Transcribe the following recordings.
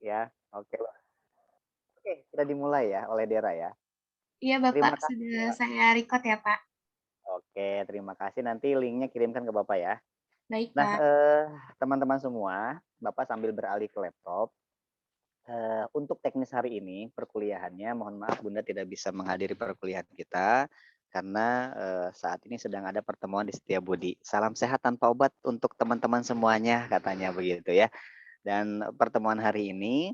ya. Oke, oke, kita dimulai ya oleh Dera ya. Iya Bapak, Terima kasih sudah Mbak. saya record ya Pak. Oke, terima kasih. Nanti linknya kirimkan ke Bapak ya. Baik Nah, Pak. teman-teman semua, Bapak sambil beralih ke laptop. Untuk teknis hari ini perkuliahannya, mohon maaf Bunda tidak bisa menghadiri perkuliahan kita karena saat ini sedang ada pertemuan di Setiabudi. Salam sehat tanpa obat untuk teman-teman semuanya, katanya begitu ya. Dan pertemuan hari ini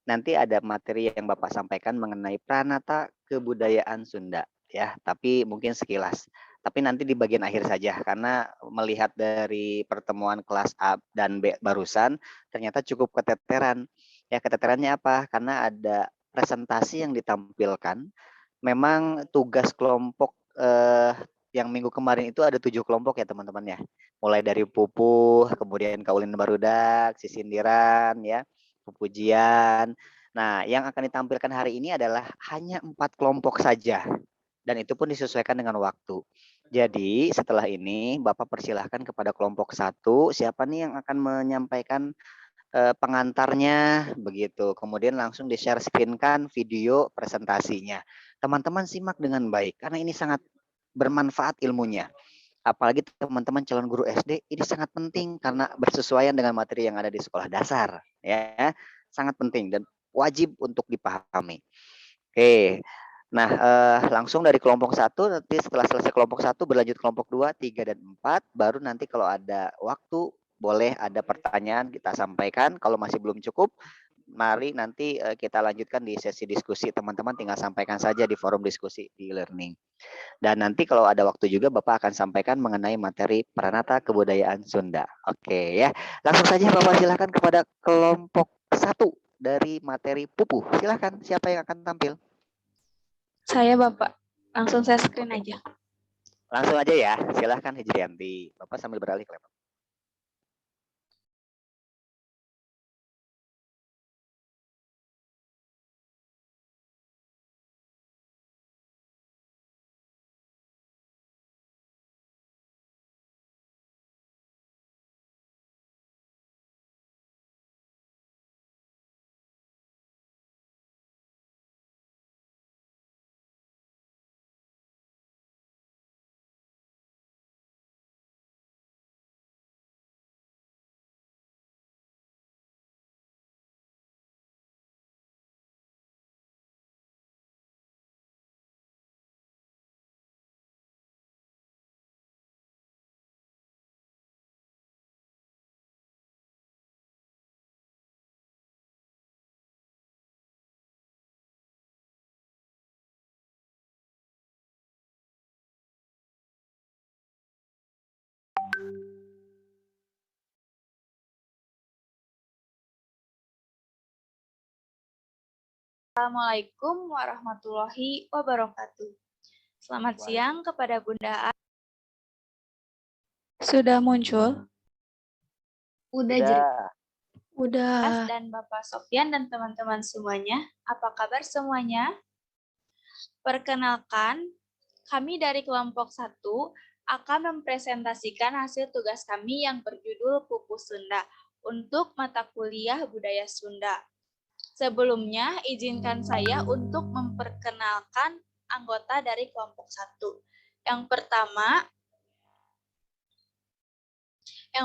nanti ada materi yang Bapak sampaikan mengenai pranata kebudayaan Sunda ya, tapi mungkin sekilas. Tapi nanti di bagian akhir saja karena melihat dari pertemuan kelas A dan B barusan ternyata cukup keteteran. Ya, keteterannya apa? Karena ada presentasi yang ditampilkan. Memang tugas kelompok yang minggu kemarin itu ada 7 kelompok ya teman-teman ya. Mulai dari pupuh, kemudian kaulin barudak, sisindiran ya, pupujian. Nah, yang akan ditampilkan hari ini adalah hanya 4 kelompok saja. Dan itu pun disesuaikan dengan waktu. Jadi setelah ini Bapak persilahkan kepada kelompok 1, siapa nih yang akan menyampaikan pengantarnya begitu. Kemudian langsung di-share screen-kan video presentasinya. Teman-teman simak dengan baik karena ini sangat bermanfaat ilmunya. Apalagi teman-teman calon guru SD, ini sangat penting karena bersesuaian dengan materi yang ada di sekolah dasar ya. Sangat penting dan wajib untuk dipahami. Oke. Nah, langsung dari kelompok 1 nanti setelah selesai kelompok 1 berlanjut kelompok 2, 3 dan 4 baru nanti kalau ada waktu boleh ada pertanyaan kita sampaikan, kalau masih belum cukup mari nanti kita lanjutkan di sesi diskusi, teman-teman tinggal sampaikan saja di forum diskusi di e-learning. Dan nanti kalau ada waktu juga Bapak akan sampaikan mengenai materi pranata kebudayaan Sunda. Oke ya. Langsung saja Bapak silakan kepada kelompok 1 dari materi pupuh. Silakan siapa yang akan tampil? Saya Bapak, langsung saya screen Oke. aja. Langsung aja ya, silahkan Hijrianti. Bapak sambil beralih ke laptop. Assalamualaikum warahmatullahi wabarakatuh. Selamat siang kepada Bunda A. Sudah muncul? Udah jelas. Sudah. Udah. Dan Bapak Sofyan dan teman-teman semuanya, apa kabar semuanya? Perkenalkan, kami dari kelompok 1 akan mempresentasikan hasil tugas kami yang berjudul Pupuh Sunda untuk mata kuliah Budaya Sunda. Sebelumnya, izinkan saya untuk memperkenalkan anggota dari kelompok 1. Yang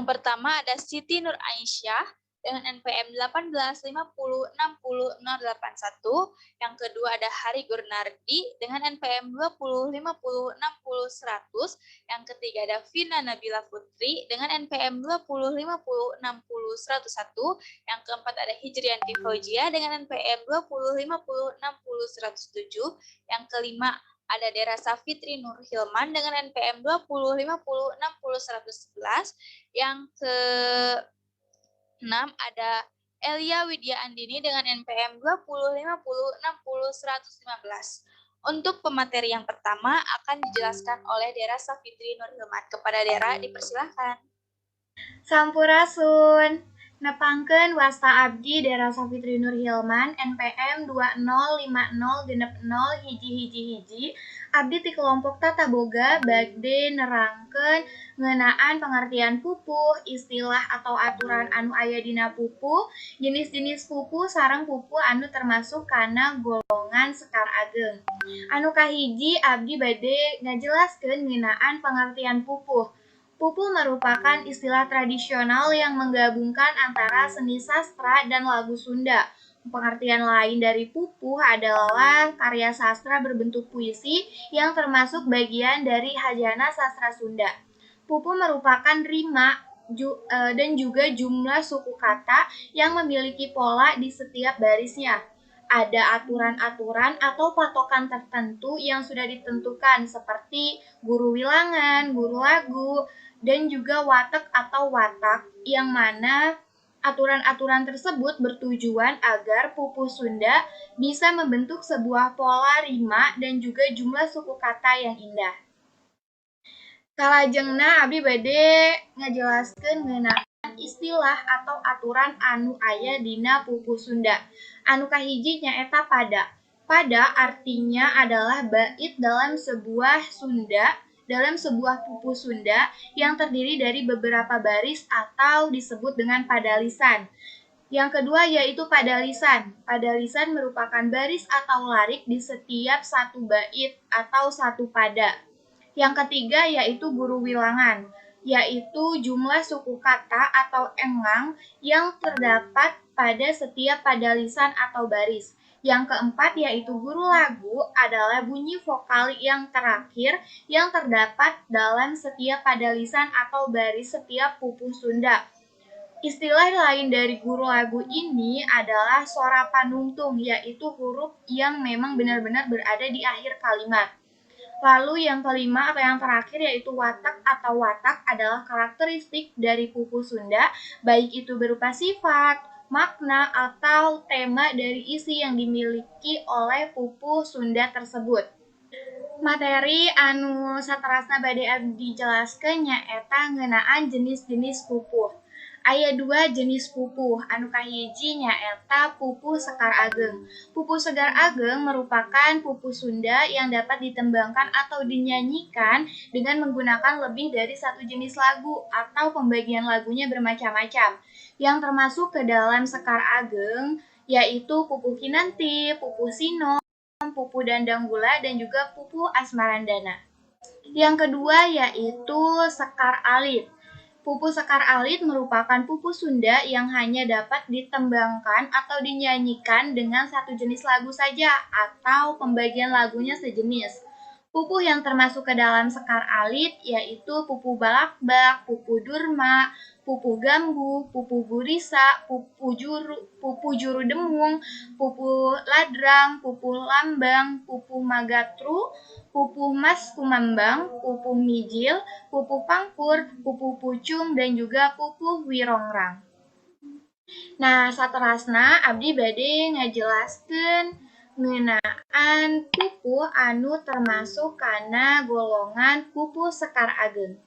pertama ada Siti Nur Aisyah dengan NPM 1850608081. Yang kedua ada Hari Gurnardi dengan NPM 2050606100. Yang ketiga ada Vina Nabila Putri dengan NPM 2050606101. Yang keempat ada Hijrianti Fauzia dengan NPM 2050606107. Yang kelima ada Dera Safitri Nur Hilman dengan NPM 2050606111. Yang ke-6 ada Elia Widya Andini dengan NPM 2050606115. Untuk pemateri yang pertama akan dijelaskan oleh Dera Safitri Nur Hilman. Kepada Dera dipersilahkan. Sampurasun. Nepangkeun wasta abdi Dera Safitri Nur Hilman NPM 205060 abdi ti kelompok tata boga bagde nerangkeun ngeunaan pengertian pupuh, istilah atau aturan anu aya dina pupuh, jenis-jenis pupuh sareng pupuh anu termasuk kana golongan sekar ageng. Anu kahiji abdi bade ngajelaskeun ngeunaan pengertian pupuh. Pupuh merupakan istilah tradisional yang menggabungkan antara seni sastra dan lagu Sunda. Pengertian lain dari pupuh adalah karya sastra berbentuk puisi yang termasuk bagian dari hajana sastra Sunda. Pupuh merupakan rima dan juga jumlah suku kata yang memiliki pola di setiap barisnya. Ada aturan-aturan atau patokan tertentu yang sudah ditentukan seperti guru wilangan, guru lagu, dan juga watek atau watak yang mana aturan-aturan tersebut bertujuan agar pupuh Sunda bisa membentuk sebuah pola rima dan juga jumlah suku kata yang indah. Kalajengna abdi bade ngajelaskeun ngeunaan istilah atau aturan anu aya dina pupuh Sunda. Anu kahiji nyaeta pada. Pada artinya adalah bait dalam sebuah pupuh Sunda yang terdiri dari beberapa baris atau disebut dengan padalisan. Yang kedua yaitu padalisan. Padalisan merupakan baris atau larik di setiap satu bait atau satu pada. Yang ketiga yaitu guru wilangan, yaitu jumlah suku kata atau engang yang terdapat pada setiap padalisan atau baris. Yang keempat yaitu guru lagu adalah bunyi vokal yang terakhir yang terdapat dalam setiap padalisan atau baris setiap pupuh Sunda. Istilah lain dari guru lagu ini adalah sora panungtung, yaitu huruf yang memang benar-benar berada di akhir kalimat. Lalu yang kelima atau yang terakhir yaitu watak atau watak adalah karakteristik dari pupuh Sunda, baik itu berupa sifat, makna, atau tema dari isi yang dimiliki oleh pupuh Sunda tersebut. Materi anu saterasna bade abdi jelaskeun nyaeta ngeunaan jenis-jenis pupuh. Aya dua jenis pupuh, anu kahiji nyaeta pupuh sekar ageng. Pupuh sekar ageng merupakan pupuh Sunda yang dapat ditembangkan atau dinyanyikan dengan menggunakan lebih dari satu jenis lagu atau pembagian lagunya bermacam-macam. Yang termasuk ke dalam sekar ageng yaitu pupuh kinanti, pupuh sino, pupuh dandang gula, dan juga pupuh asmarandana. Yang kedua yaitu sekar alit. Pupuh sekar alit merupakan pupuh Sunda yang hanya dapat ditembangkan atau dinyanyikan dengan satu jenis lagu saja atau pembagian lagunya sejenis. Pupuh yang termasuk ke dalam sekar alit yaitu pupuh balakbak, pupuh durma, pupuh gambuh, pupuh gurisa, pupuh juru demung, pupuh ladrang, pupuh lambang, pupuh magatru, pupuh mas kumambang, pupuh mijil, pupuh pangkur, pupuh pucung, dan juga pupuh wirongrang. Nah, saterasna abdi bade ngajelaskeun ngeunaan pupuh anu termasuk kana golongan pupuh sekar ageng.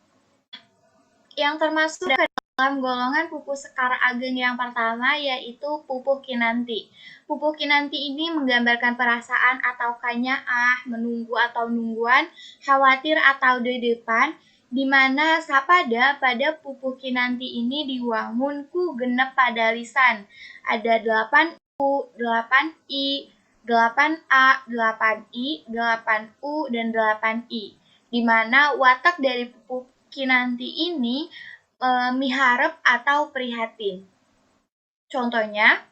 Yang termasuk dalam golongan pupuh sekar ageng yang pertama yaitu pupuh kinanti. Pupuh kinanti ini menggambarkan perasaan atau kanyaah, menunggu atau nungguan, khawatir atau dedepan, di mana sapada pada pupuh kinanti ini diwangun ku genep padalisan. Ada 8 U, 8 I, 8 A, 8 I, 8 U, dan 8 I. Di mana watak dari pupuh kinanti ini miharep atau prihatin. Contohnya,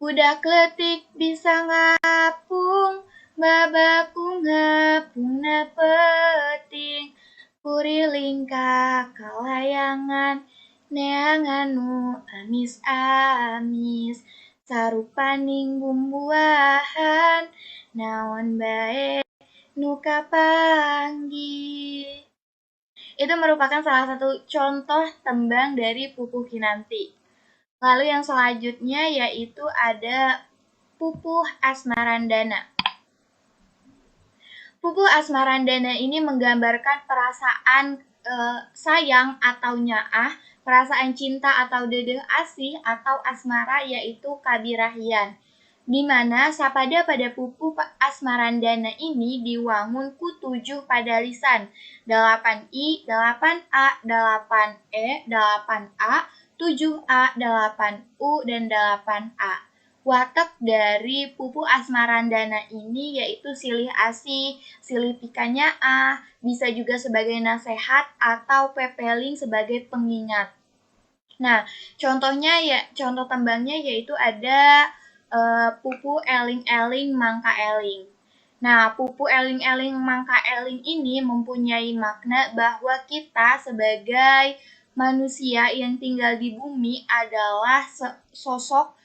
budak leutik bisa ngapung, babaku ngapungna peuting, kuriling ka kalayangan, neangan nu amis-amis, sarupaning bumbuahan, naon bae nu kapanggih. Itu merupakan salah satu contoh tembang dari pupuh kinanti. Lalu yang selanjutnya yaitu ada pupuh asmarandana. Pupuh asmarandana ini menggambarkan perasaan sayang atau nyaah perasaan cinta atau dedeh asih atau asmara yaitu kabirahian. Di mana sapada pada pupu asmarandana ini diwangun ku 7 pada lisan, 8i, 8a, 8e, 8a, 7a, 8u, dan 8a. Watak dari pupu asmarandana ini yaitu silih asih, silih pikanya a, bisa juga sebagai nasihat atau pepeling sebagai pengingat. Nah, contoh tembangnya yaitu ada pupu eling-eling mangka eling. Nah, pupu eling-eling mangka eling ini mempunyai makna bahwa kita sebagai manusia yang tinggal di bumi adalah sosok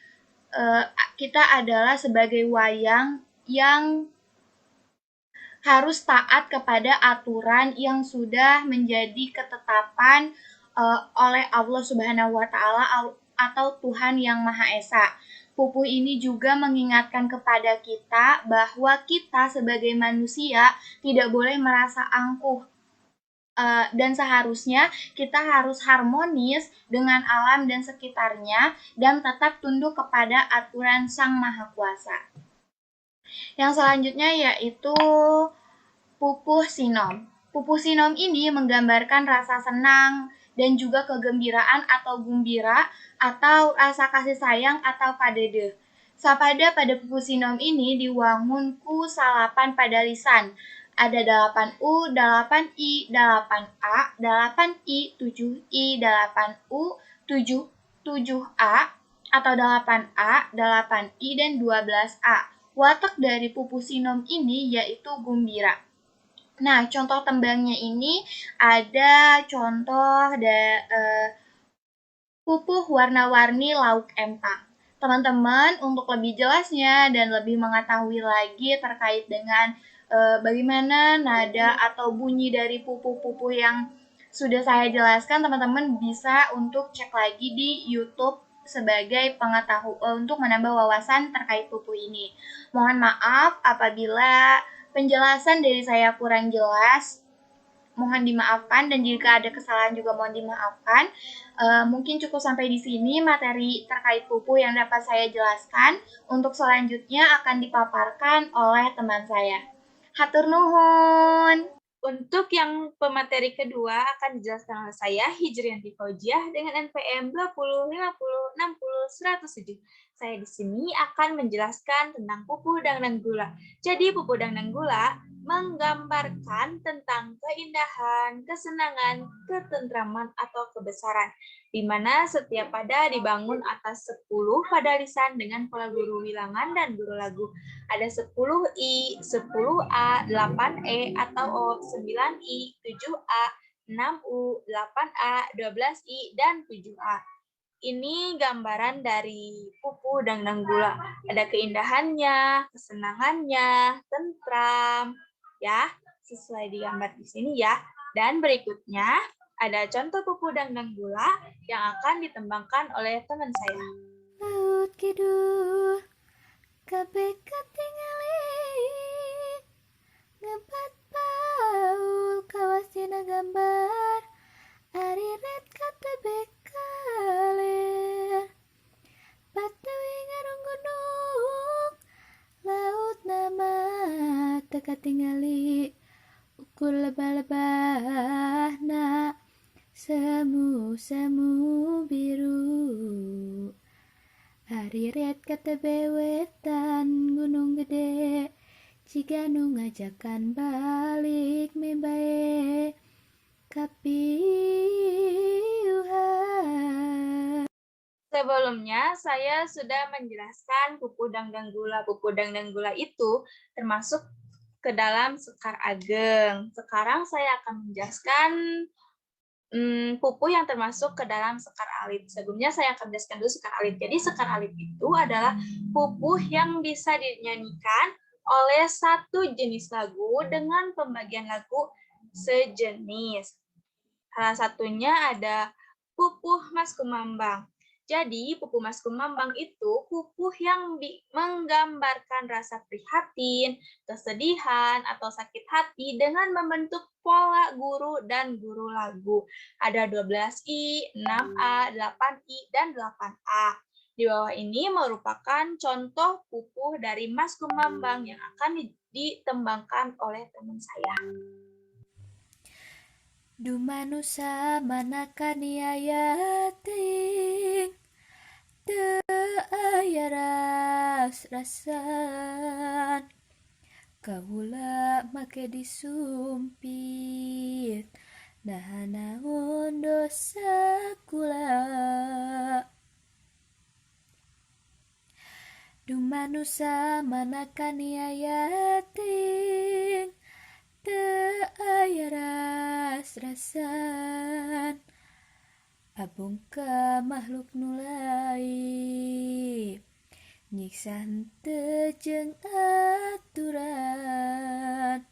kita adalah sebagai wayang yang harus taat kepada aturan yang sudah menjadi ketetapan oleh Allah Subhanahu wa taala atau Tuhan yang Maha Esa. Pupu ini juga mengingatkan kepada kita bahwa kita sebagai manusia tidak boleh merasa angkuh dan seharusnya kita harus harmonis dengan alam dan sekitarnya dan tetap tunduk kepada aturan Sang Maha Kuasa. Yang selanjutnya yaitu pupuh sinom. Pupuh sinom ini menggambarkan rasa senang dan juga kegembiraan atau gumbira atau rasa kasih sayang atau kadede. Sapada pada pupuh sinom ini diwangun ku salapan pada lisan. Ada 8U, 8I, 8A, 8I, 7I, 8U, 7A, atau 8A, 8I, dan 12A. Watak dari pupuh sinom ini yaitu gumbira. Nah, contoh tembangnya ini ada contoh pupuh warna-warni lauk empang. Teman-teman, untuk lebih jelasnya dan lebih mengetahui lagi terkait dengan bagaimana nada atau bunyi dari pupuh-pupuh yang sudah saya jelaskan, teman-teman bisa untuk cek lagi di YouTube sebagai untuk menambah wawasan terkait pupuh ini. Mohon maaf apabila penjelasan dari saya kurang jelas, mohon dimaafkan, dan jika ada kesalahan juga mohon dimaafkan. Mungkin cukup sampai di sini materi terkait pupuh yang dapat saya jelaskan. Untuk selanjutnya akan dipaparkan oleh teman saya. Hatur nuhun. Untuk yang pemateri kedua akan dijelaskan oleh saya, Hijrianti Fauziah dengan NPM 20 50 60 107. Saya di sini akan menjelaskan tentang pupuh dangdang gula. Jadi pupuh dangdang gula menggambarkan tentang keindahan, kesenangan, ketentraman atau kebesaran, di mana setiap pada dibangun atas 10 pada lisan dengan pola guru wilangan dan guru lagu. Ada 10I, 10A, 8E atau 9I, 7A, 6U, 8A, 12I, dan 7A. Ini gambaran dari pupuh dangdang gula. Ada keindahannya, kesenangannya, tentram, ya, sesuai digambar di sini ya. Dan berikutnya ada contoh pupuh dangdang gula yang akan ditembangkan oleh teman saya. Laut kidul, kabeh katingali, ngebat paul kawasina gambar, ari red katebe kalir, batuwi ngarung gunung, laut nama teka tingali, ukur lebah-lebahna, semu biru. Hari red katebe wetan gunung gede, Ciganu ngajakan balik membae kapiuhan. Sebelumnya saya sudah menjelaskan pupuh dangdang gula. Pupuh dangdang gula itu termasuk ke dalam sekar ageng. Sekarang saya akan menjelaskan pupuh yang termasuk ke dalam sekar alit. Sebelumnya saya akan jelaskan dulu sekar alit. Jadi sekar alit itu adalah pupuh yang bisa dinyanyikan oleh satu jenis lagu dengan pembagian lagu sejenis. Salah satunya ada pupuh Mas Kumambang. Jadi, pupuh Mas Kumambang itu pupuh yang menggambarkan rasa prihatin, kesedihan, atau sakit hati dengan membentuk pola guru dan guru lagu. Ada 12I, 6A, 8I, dan 8A. Di bawah ini merupakan contoh pupuh dari Mas Kumambang yang akan ditembangkan oleh teman saya. Dumanusa manakani ayating teu aya ras-rasan kaula make disumpit naon dosa kula dumanusa manakani ayating teu aya ras-rasan abung ka makhluk nu lain nyiksa henteu jeung aturan.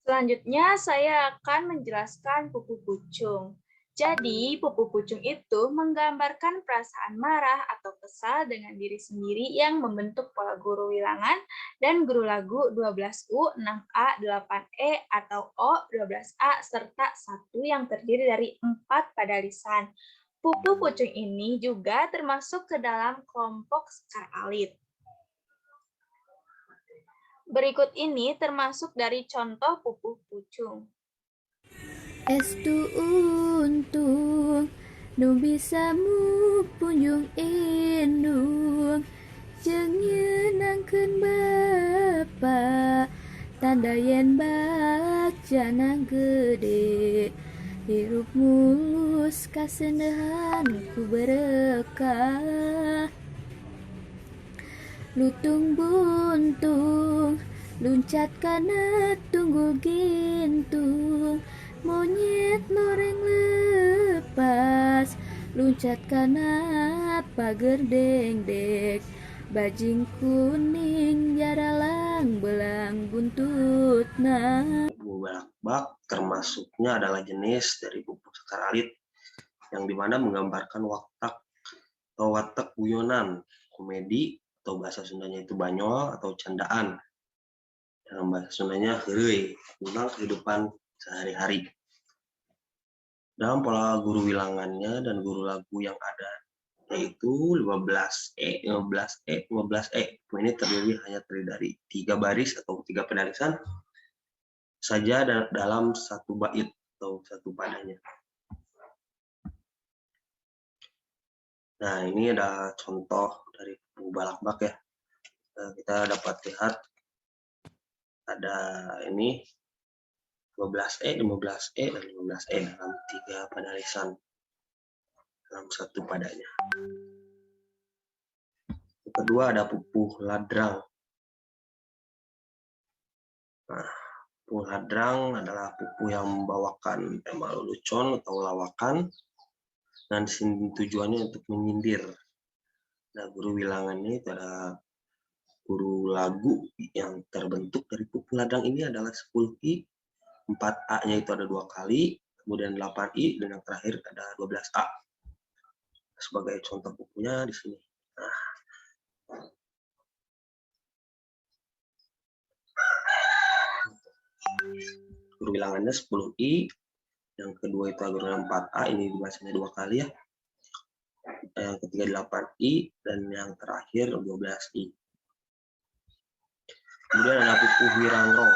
Selanjutnya saya akan menjelaskan pupuh pucung. Jadi, pupuh pucung itu menggambarkan perasaan marah atau kesal dengan diri sendiri yang membentuk pola guru wilangan dan guru lagu 12U, 6A, 8E, atau O, 12A, serta 1 yang terdiri dari 4 pada lisan. Pupuh pucung ini juga termasuk ke dalam kelompok sekar alit. Berikut ini termasuk dari contoh pupuh pucung. Estu untung nu bisa mupunjung indung jeung nyeunangkeun bapa tanda yen bacana gede hirup mulus kaseunehan ku berkah lutung buntung luncat kana tunggul gintung monyet loreng lepas luncat kana pager dengdek bajing kuning jaralang belang buntutna. Pupuh balakbak termasuknya adalah jenis dari pupuh sekar alit yang dimana menggambarkan watak atau watak guyonan, komedi atau bahasa Sundanya itu banyol atau candaan. Dalam bahasa Sundanya heureuy tentang kehidupan sehari-hari. Dalam pola guru wilangannya dan guru lagu yang ada yaitu 15E, 15E, 15E. Ini hanya terdiri dari 3 baris atau 3 penarisan saja dalam satu bait atau satu padanya. Nah, ini ada contoh dari pupuh balakbak ya. Kita dapat lihat ada ini 12E, 15E, dan 15E dalam 3 penarisan dalam satu padanya. Yang kedua ada pupuh ladrang. Nah, pupuh ladrang adalah pupuh yang membawakan tema lelucon atau lawakan dan tujuannya untuk menyindir. Nah, guru wilangannya itu adalah guru lagu yang terbentuk dari pupuh ladrang ini adalah 10I, 4A-nya itu ada 2 kali, kemudian 8I, dan yang terakhir ada 12A. Sebagai contoh pupuhnya di sini. Nah, guru bilangannya 10I, yang kedua itu guru 4A, ini dibacanya 2 kali ya. Yang ketiga 8I, dan yang terakhir 12I. Kemudian ada pupuh wirangrong.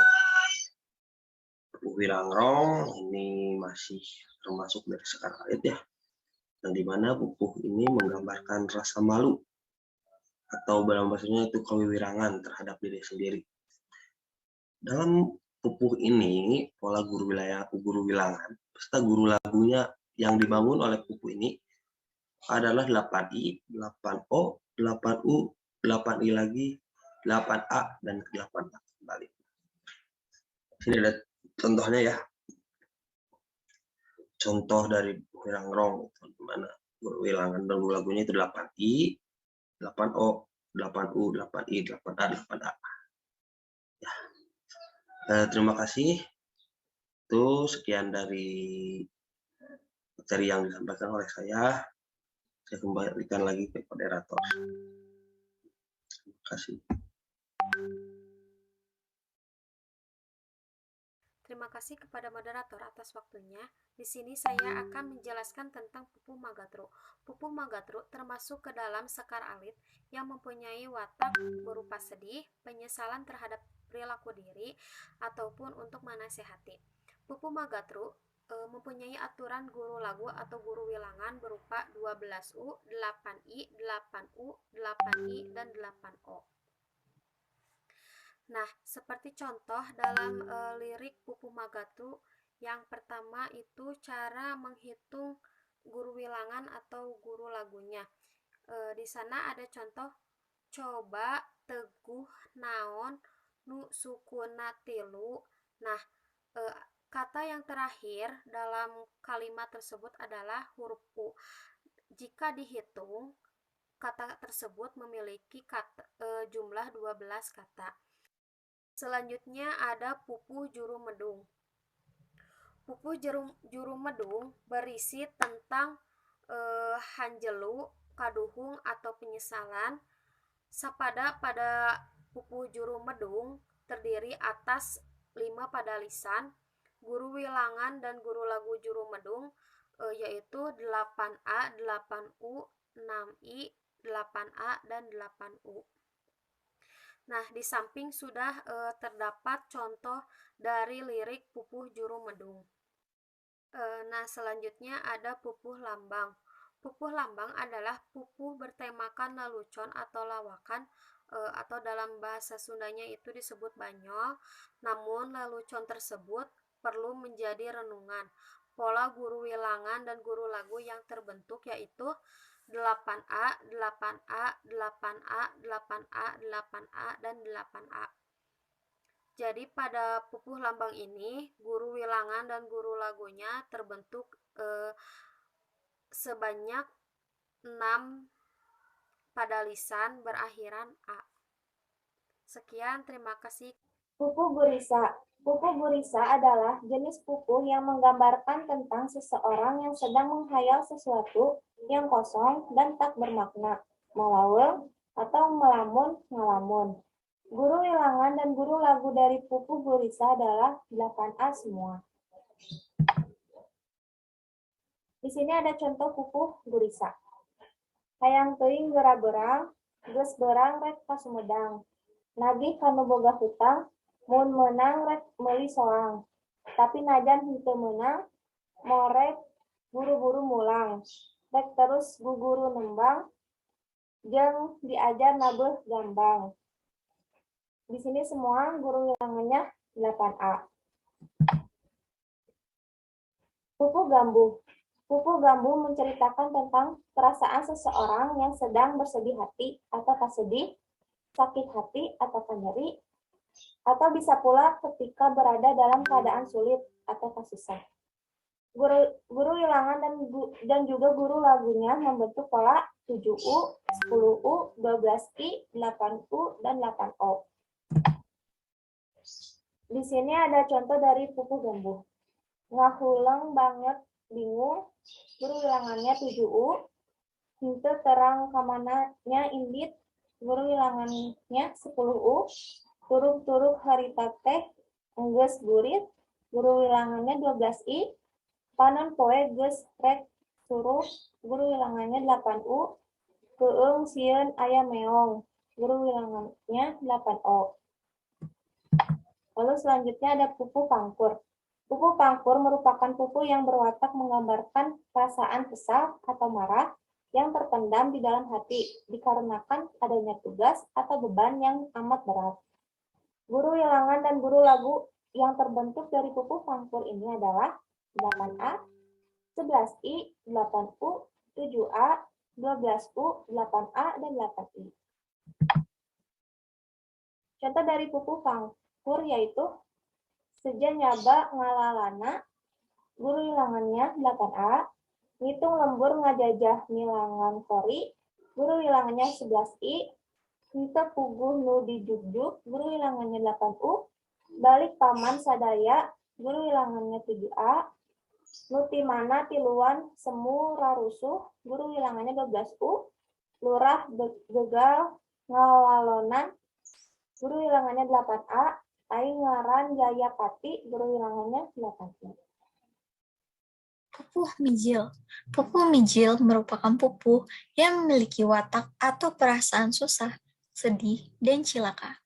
Pupuh wirangrong ini masih termasuk dari sekar alit ya, yang dimana pupuh ini menggambarkan rasa malu atau dalam bahasanya itu kewiwirangan terhadap diri sendiri. Dalam pupuh ini pola guru wilangan serta guru lagunya yang dibangun oleh pupuh ini adalah 8I, 8O, 8U, 8I lagi, 8A, dan 8A kembali. Sini ada contohnya ya. Contoh dari wirangrong, di mana guru wilangan dan guru lagunya itu 8I, 8O, 8U, 8I, 8A, 8A. Ya. Terima kasih. Itu sekian dari materi yang disampaikan oleh saya. Saya kembalikan lagi ke moderator. Terima kasih. Terima kasih kepada moderator atas waktunya. Di sini saya akan menjelaskan tentang pupuh magatru. Pupuh magatru termasuk ke dalam sekar alit yang mempunyai watak berupa sedih, penyesalan terhadap perilaku diri, ataupun untuk menasehati. Pupuh magatru mempunyai aturan guru lagu atau guru wilangan berupa 12U, 8I, 8U, 8I, dan 8O. Nah, seperti contoh dalam lirik Pupuh Magatru, yang pertama itu cara menghitung guru wilangan atau guru lagunya. Di sana ada contoh, coba teguh naon nu sukuna tilu. Nah, kata yang terakhir dalam kalimat tersebut adalah huruf U. Jika dihitung, kata tersebut memiliki jumlah 12 kata. Selanjutnya ada pupuh juru medung. Pupuh juru medung berisi tentang hanjelu, kaduhung, atau penyesalan. Pada pupuh juru medung terdiri atas 5 padalisan, guru wilangan dan guru lagu juru medung, yaitu 8A, 8U, 6I, 8A, dan 8U. Nah, di samping sudah terdapat contoh dari lirik pupuh juru medung. Nah, selanjutnya ada pupuh lambang. Pupuh lambang adalah pupuh bertemakan lelucon atau lawakan, atau dalam bahasa Sundanya itu disebut banyol. Namun, lelucon tersebut perlu menjadi renungan. Pola guru wilangan dan guru lagu yang terbentuk yaitu 8A, 8A, 8A, 8A, 8A, dan 8A. Jadi pada pupuh lambang ini, guru wilangan dan guru lagunya terbentuk sebanyak 6 padalisan berakhiran A. Sekian, terima kasih. Pupuh gurisa. Pupuh gurisa adalah jenis pupuh yang menggambarkan tentang seseorang yang sedang menghayal sesuatu yang kosong dan tak bermakna, melaul, atau melamun, ngalamun. Guru wilangan dan guru lagu dari pupuh gurisa adalah 8A semua. Di sini ada contoh pupuh gurisa. Hayang teuing geura-berang, geus berang rek ka Sumedang. Nagih kanu boga hutang, mun menang rek meuli soang. Tapi najan henteu menang, morek buru-buru mulang. Rek terus guguru nembang, jeung diajar nabeuh gambang. Di sini semua guru wilangannya 8A. Pupuh gambuh. Pupuh gambuh menceritakan tentang perasaan seseorang yang sedang bersedih hati atau kasedih, sakit hati atau nyeri, atau bisa pula ketika berada dalam keadaan sulit atau kasusah. Guru wilangan dan juga guru lagunya membentuk pola 7U, 10U, 12I, 8U, dan 8O. Di sini ada contoh dari pupuh gambuh. Ngahuleng banget bingung, guru wilangannya 7U, henteu terang kamananya indit, guru wilangannya 10U, turuk-turuk harita teh enggeus gurit, guru wilangannya 12I, panon poe geus rek suruh, guru wilangannya 8U, keung sieun aya meong, guru wilangannya 8O. Lalu selanjutnya ada pupuh pangkur. Pupuh pangkur merupakan pupuh yang berwatak menggambarkan perasaan kesal atau marah yang terpendam di dalam hati dikarenakan adanya tugas atau beban yang amat berat. Guru wilangan dan guru lagu yang terbentuk dari pupuh pangkur ini adalah 8A, 11I, 8U, 7A, 12U, 8A, dan 8I. Contoh dari pupuh pangkur yaitu seja nyaba ngalalana, guru wilangannya 8A, ngitung lembur ngajajah milangan kori, guru wilangannya 11I, henteu puguh nu dijugjuk, guru wilangannya 8U, balik paman sadaya, guru wilangannya 7A, Nutimana tiluan semu rarusuh, guru wilangannya 12U, lurah gegal ngawalonan, guru wilangannya 8A, tai ngaran jaya pati, guru wilangannya 8I. Pupuh mijil. Pupuh mijil merupakan pupuh yang memiliki watak atau perasaan susah, sedih, dan cilaka.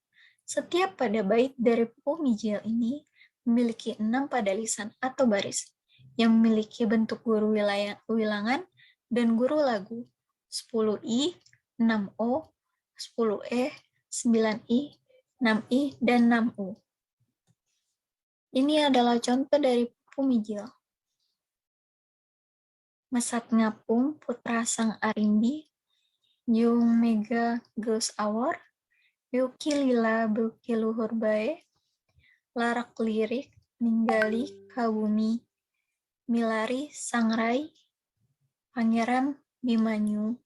Setiap pada bait dari pupuh mijil ini memiliki 6 pada lisan atau baris, yang memiliki bentuk guru wilangan dan guru lagu, 10I, 6O, 10E, 9I, 6I, dan 6U. Ini adalah contoh dari pupuh mijil. Mesat ngapung putra sang arimbi, yung mega geus awor, yuki lila beuki luhur bae, larak lirik ninggali ka bumi, milari sangrai, pangeran Bimanyu,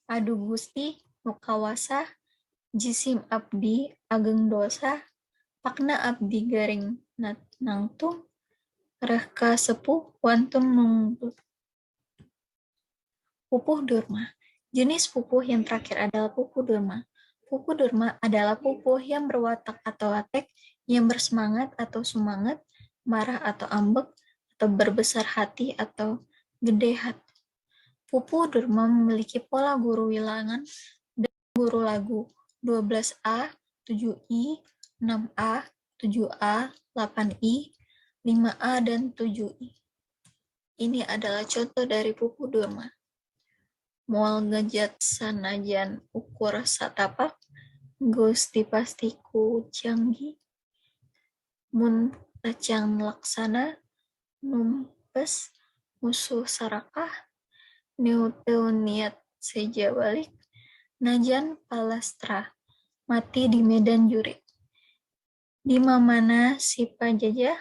adu gusti nukawasa, jisim abdi ageng dosa, pakna abdi garing nangtung, reh ka sepuh wantun nunggut. Pupuh durma. Jenis pupuh yang terakhir adalah pupuh durma. Pupuh durma adalah pupuh yang berwatak atau watek, yang bersemangat atau sumangat, marah atau ambek, atau berbesar hati atau gede hati. Pupuh durma memiliki pola guru wilangan dan guru lagu 12A, 7I, 6A, 7A, 8I, 5A, dan 7I. Ini adalah contoh dari pupuh durma. Moal ngejat sanajan ukur satapak, gusti pasti ku canggih, mun tacang laksana, numpes musuh sarakah, neuteu niat seja balik, najan palastra, mati di medan jurit. Di mamana si pajajah,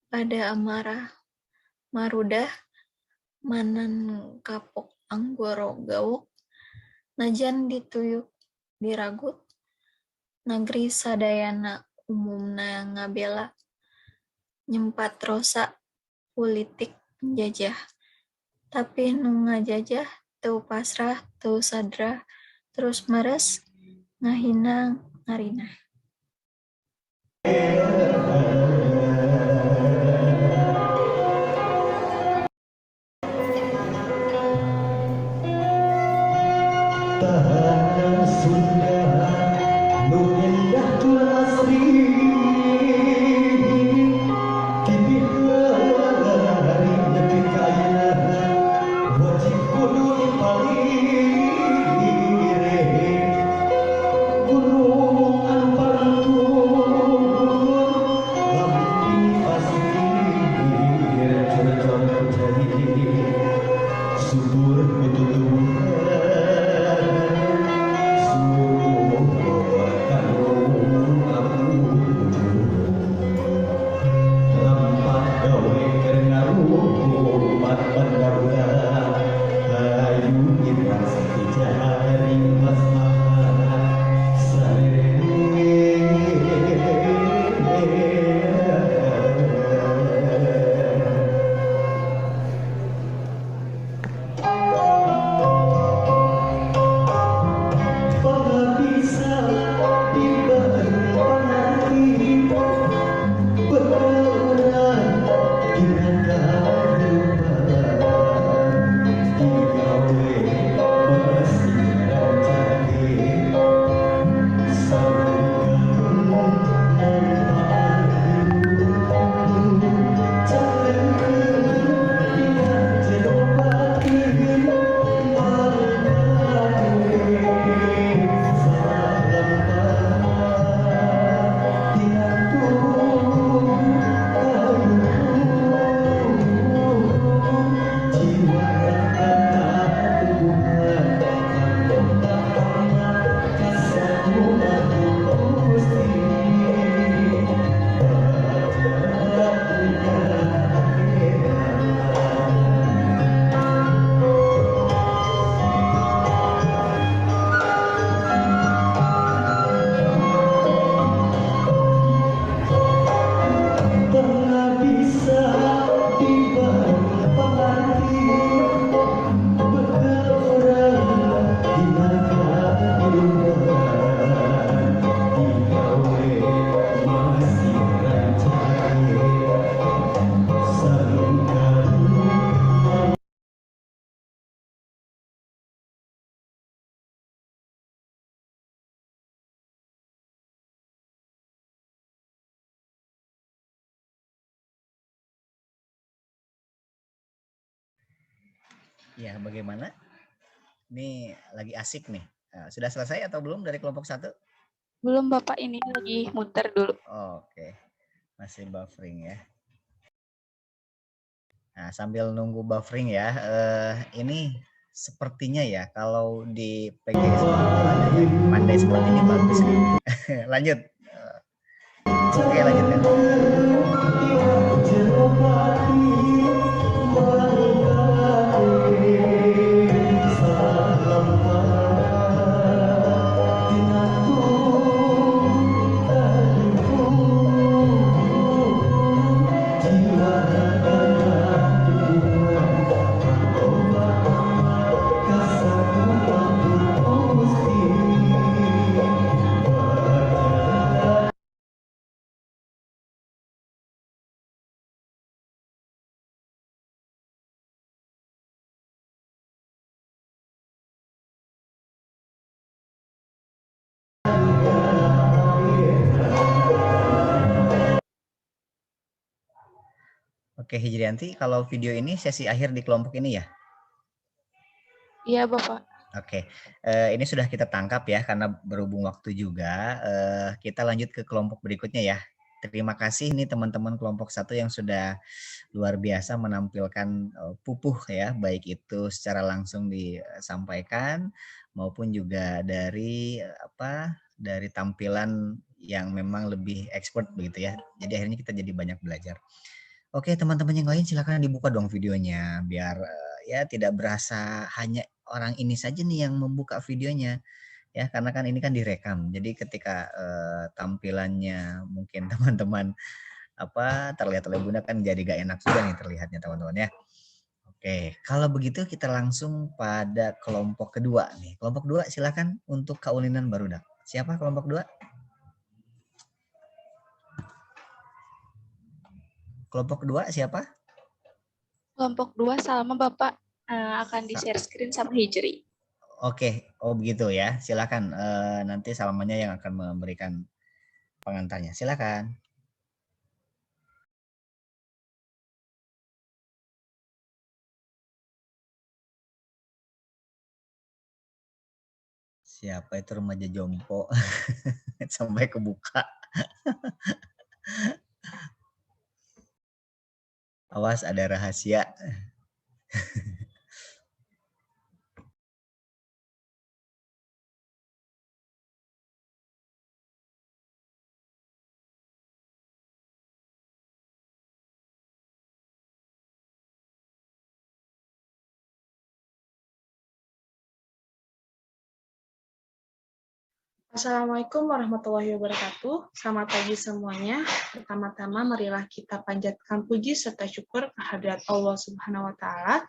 pada amarah marudah, manan kapok anggoro gawok, najan dituyuk diragut, negeri sadayana umumna ngabela, nyempat rosa politik penjajah, tapi nu ngajajah teu pasrah teu sadrah, terus meres ngahina ngarinah. Tahanan Sunda nu indah tur asri dipihari nepi ka ayeuna wajib kudu dipalire gunung anu parantur Ya, bagaimana? Ini lagi asik nih. Sudah selesai atau belum dari kelompok 1? Belum Bapak, ini lagi muter dulu. Oke, masih buffering ya. Nah, sambil nunggu buffering ya, ini sepertinya ya kalau di PGS ada yang pandai seperti ini bagus nih. Lanjut. Oke, lanjutkan. Oke, Hijrianti, kalau video ini sesi akhir di kelompok ini ya? Iya, Bapak. Oke, ini sudah kita tangkap ya, karena berhubung waktu juga, kita lanjut ke kelompok berikutnya ya. Terima kasih nih teman-teman kelompok 1 yang sudah luar biasa menampilkan pupuh ya, baik itu secara langsung disampaikan maupun juga dari dari tampilan yang memang lebih expert begitu ya. Jadi akhirnya kita jadi banyak belajar. Oke, teman-teman yang lain silakan dibuka dong videonya biar ya tidak berasa hanya orang ini saja nih yang membuka videonya ya, karena kan ini kan direkam. Jadi ketika tampilannya mungkin teman-teman terlihat oleh Bunda kan jadi gak enak juga nih terlihatnya teman-teman ya. Oke, kalau begitu kita langsung pada kelompok kedua nih. Kelompok 2 silakan untuk Kaulinan Barudak. Siapa kelompok 2? Kelompok 2 siapa? Kelompok 2 Salma Bapak, akan di-share screen sama Hijri. Oke, oh begitu ya. Silakan nanti Salmanya yang akan memberikan pengantarnya. Silakan. Siapa itu remaja jompo? Sampai kebuka. Awas ada rahasia. Assalamualaikum warahmatullahi wabarakatuh. Selamat pagi semuanya. Pertama-tama marilah kita panjatkan puji serta syukur kehadirat Allah Subhanahu wa taala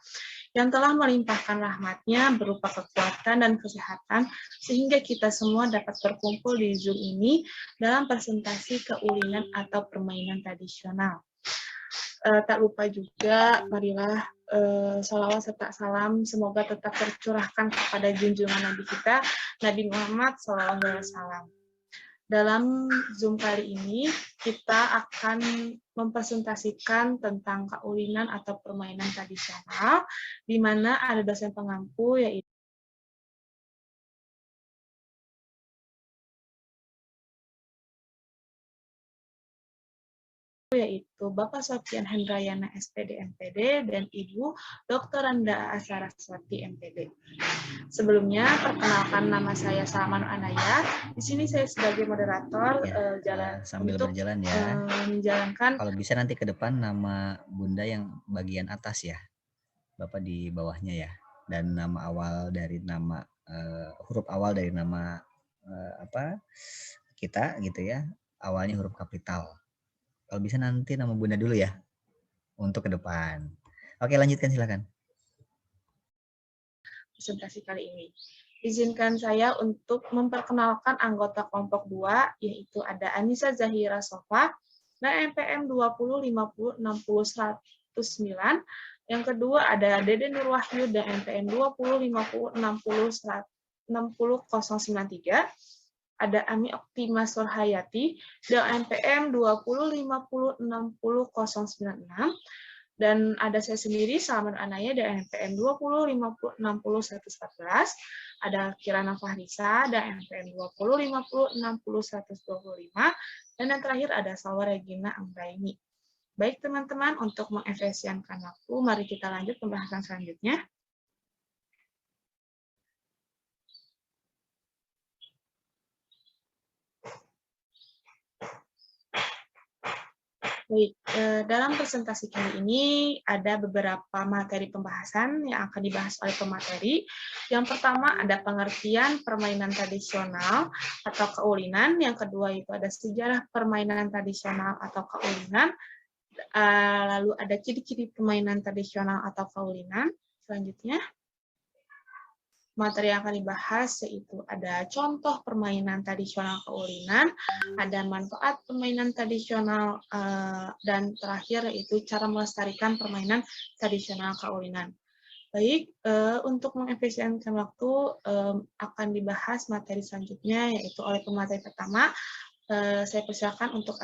yang telah melimpahkan rahmat-Nya berupa kekuatan dan kesehatan sehingga kita semua dapat berkumpul di Zoom ini dalam presentasi keulinan atau permainan tradisional. Tak lupa juga marilah salawat serta salam semoga tetap tercurahkan kepada junjungan Nabi kita Nabi Muhammad SAW. Dalam Zoom kali ini kita akan mempresentasikan tentang kaulinan atau permainan tradisional di mana ada dosen pengampu yaitu Bapak Sofyan Hendrayana SPD MPD dan Ibu Dr. Randa Saraswati MPD. Sebelumnya perkenalkan nama saya Salman Anaya. Di sini saya sebagai moderator sambil untuk berjalan ya. Menjalankan. Kalau bisa nanti ke depan nama Bunda yang bagian atas ya. Bapak di bawahnya ya. Dan nama awal dari nama huruf awal dari nama kita gitu ya. Awalnya huruf kapital. Kalau bisa nanti nama Bunda dulu ya, untuk ke depan. Oke, lanjutkan silakan. Presentasi kali ini. Izinkan saya untuk memperkenalkan anggota kelompok 2, yaitu ada Anissa Zahira Sofa, dan MPM 20 50 60 109. Yang kedua ada Dede Nur Wahyu dan MPM 20 50 60 093. Ada Ami Oktima Surhayati dan MPM 20 50 60 096. Dan ada saya sendiri, Salman Anaya dari NPM 20, 50, 60, 114. Ada Kirana Fahrisa dari NPM 20, 50, 60, 125. Dan yang terakhir ada Salwa Regina Anggraini. Baik teman-teman, untuk mengefisienkan waktu, mari kita lanjut pembahasan selanjutnya. Baik, dalam presentasi kali ini ada beberapa materi pembahasan yang akan dibahas oleh pemateri. Yang pertama ada pengertian permainan tradisional atau keulinan. Yang kedua itu ada sejarah permainan tradisional atau keulinan. Lalu ada ciri-ciri permainan tradisional atau keulinan. Selanjutnya, materi yang akan dibahas yaitu ada contoh permainan tradisional keulinan, ada manfaat permainan tradisional, dan terakhir yaitu cara melestarikan permainan tradisional keulinan. Baik, untuk mengefisienkan waktu akan dibahas materi selanjutnya yaitu oleh pemateri pertama. Saya persilakan untuk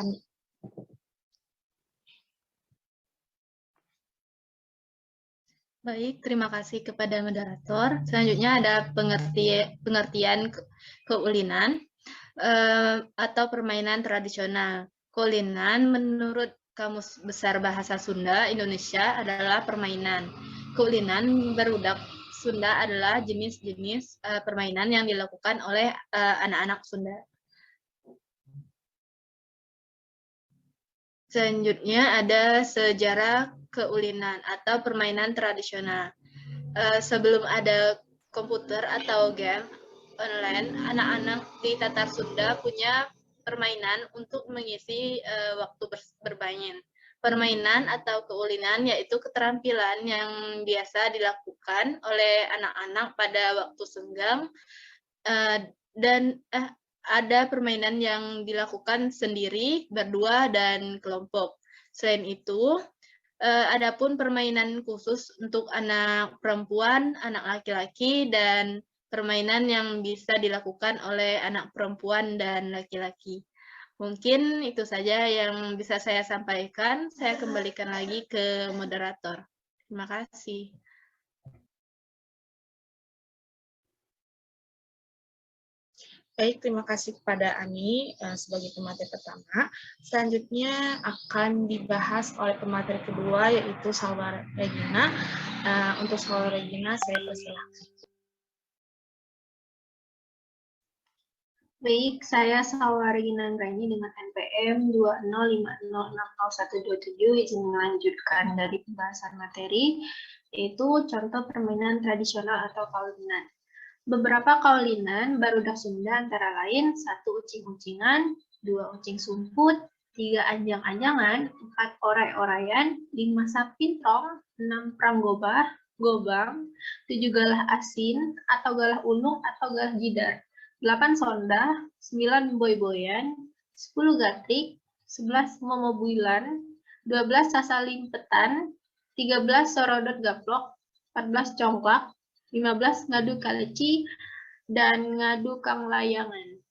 Baik, terima kasih kepada moderator. Selanjutnya ada pengertian keulinan atau permainan tradisional. Keulinan menurut Kamus Besar Bahasa Sunda Indonesia adalah permainan. Keulinan berudak Sunda adalah jenis-jenis permainan yang dilakukan oleh anak-anak Sunda. Selanjutnya ada sejarah keulinan atau permainan tradisional. Sebelum ada komputer atau game online, anak-anak di Tatar Sunda punya permainan untuk mengisi waktu bermain. Permainan atau keulinan yaitu keterampilan yang biasa dilakukan oleh anak-anak pada waktu senggang dan ada permainan yang dilakukan sendiri, berdua, dan kelompok. Selain itu, adapun permainan khusus untuk anak perempuan, anak laki-laki, dan permainan yang bisa dilakukan oleh anak perempuan dan laki-laki. Mungkin itu saja yang bisa saya sampaikan. Saya kembalikan lagi ke moderator. Terima kasih. Baik, terima kasih kepada Ani sebagai pemateri pertama. Selanjutnya akan dibahas oleh pemateri kedua, yaitu Salwa Regina. Untuk Salwa Regina, saya persilakan. Baik, saya Salwa Regina Anggraini dengan NPM 20506017 izin melanjutkan dari pembahasan materi, yaitu contoh permainan tradisional atau kaulinan. Beberapa kaulinan barudak Sunda antara lain 1 ucing-ucingan, 2 ucing sumput, 3 anjang-anjangan, 4 orai-oraian, 5 sapintrong, 6 pranggobah, gobang, 7 galah asin atau galah ulung atau galah jidar, 8 sondah, 9 boy-boyan, 10 gatrik, 11 momobuilan, 12 sasalimpetan, 13 sorodot gaplok, 14 congklak, 15 ngadu kaleci, dan ngadu kang layangan.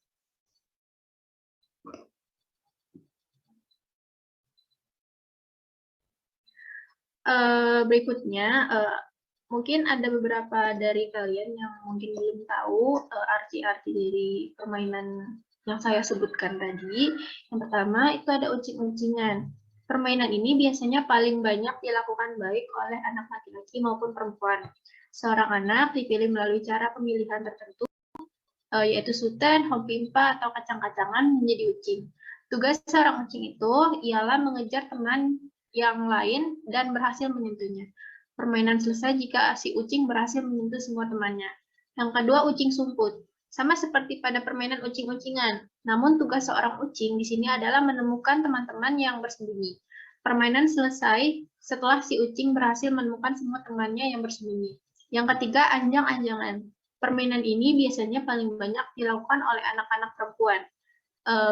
Berikutnya, mungkin ada beberapa dari kalian yang mungkin belum tahu arti-arti dari permainan yang saya sebutkan tadi. Yang pertama, itu ada ucing-ucingan. Permainan ini biasanya paling banyak dilakukan baik oleh anak laki-laki maupun perempuan. Seorang anak dipilih melalui cara pemilihan tertentu, yaitu suten, hompimpa, atau kacang-kacangan menjadi ucing. Tugas seorang ucing itu ialah mengejar teman yang lain dan berhasil menyentuhnya. Permainan selesai jika si ucing berhasil menyentuh semua temannya. Yang kedua, ucing sumput. Sama seperti pada permainan ucing-ucingan, namun tugas seorang ucing di sini adalah menemukan teman-teman yang bersembunyi. Permainan selesai setelah si ucing berhasil menemukan semua temannya yang bersembunyi. Yang ketiga, anjang-anjangan. Permainan ini biasanya paling banyak dilakukan oleh anak-anak perempuan.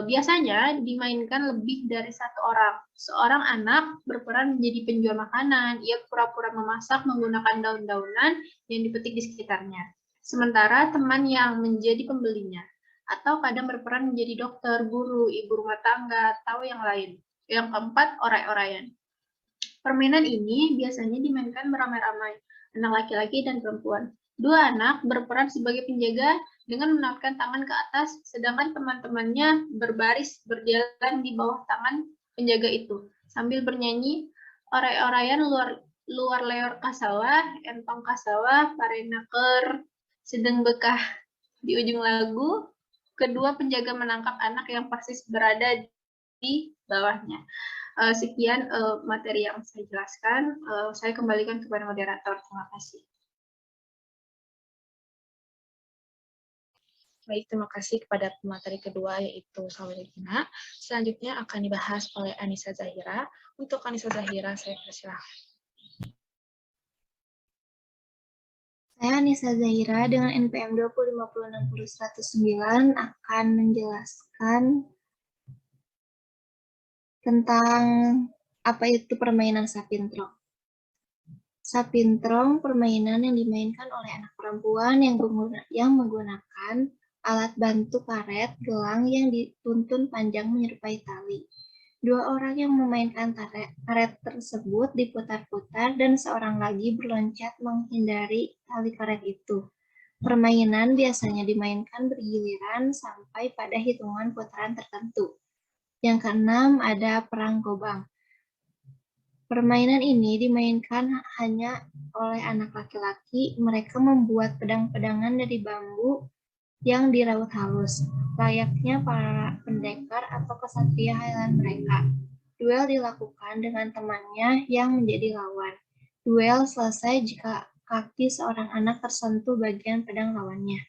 Biasanya dimainkan lebih dari satu orang. Seorang anak berperan menjadi penjual makanan. Ia pura-pura memasak menggunakan daun-daunan yang dipetik di sekitarnya. Sementara teman yang menjadi pembelinya. Atau kadang berperan menjadi dokter, guru, ibu rumah tangga, atau yang lain. Yang keempat, orai-oraian. Permainan ini biasanya dimainkan beramai-ramai, anak laki-laki dan perempuan. Dua anak berperan sebagai penjaga dengan menautkan tangan ke atas, sedangkan teman-temannya berbaris berjalan di bawah tangan penjaga itu, sambil bernyanyi orai-oraian luar leor kasawah, entong kasawah, parenaker, sedang bekah. Di ujung lagu, kedua penjaga menangkap anak yang persis berada di bawahnya. Sekian materi yang saya jelaskan. Saya kembalikan kepada moderator. Terima kasih. Baik, terima kasih kepada pemateri kedua yaitu Sawalina. Selanjutnya akan dibahas oleh Anissa Zahira. Untuk Anissa Zahira, saya persilahkan. Saya Anissa Zahira dengan NPM 205060109 akan menjelaskan tentang apa itu permainan sapintrong. Sapintrong permainan yang dimainkan oleh anak perempuan yang menggunakan alat bantu karet gelang yang dituntun panjang menyerupai tali. Dua orang yang memainkan karet tersebut diputar-putar dan seorang lagi berloncat menghindari tali karet itu. Permainan biasanya dimainkan bergiliran sampai pada hitungan putaran tertentu. Yang keenam ada perang gobang. Permainan ini dimainkan hanya oleh anak laki-laki. Mereka membuat pedang-pedangan dari bambu yang diraut halus, layaknya para pendekar atau kesatria Highland mereka. Duel dilakukan dengan temannya yang menjadi lawan. Duel selesai jika kaki seorang anak tersentuh bagian pedang lawannya.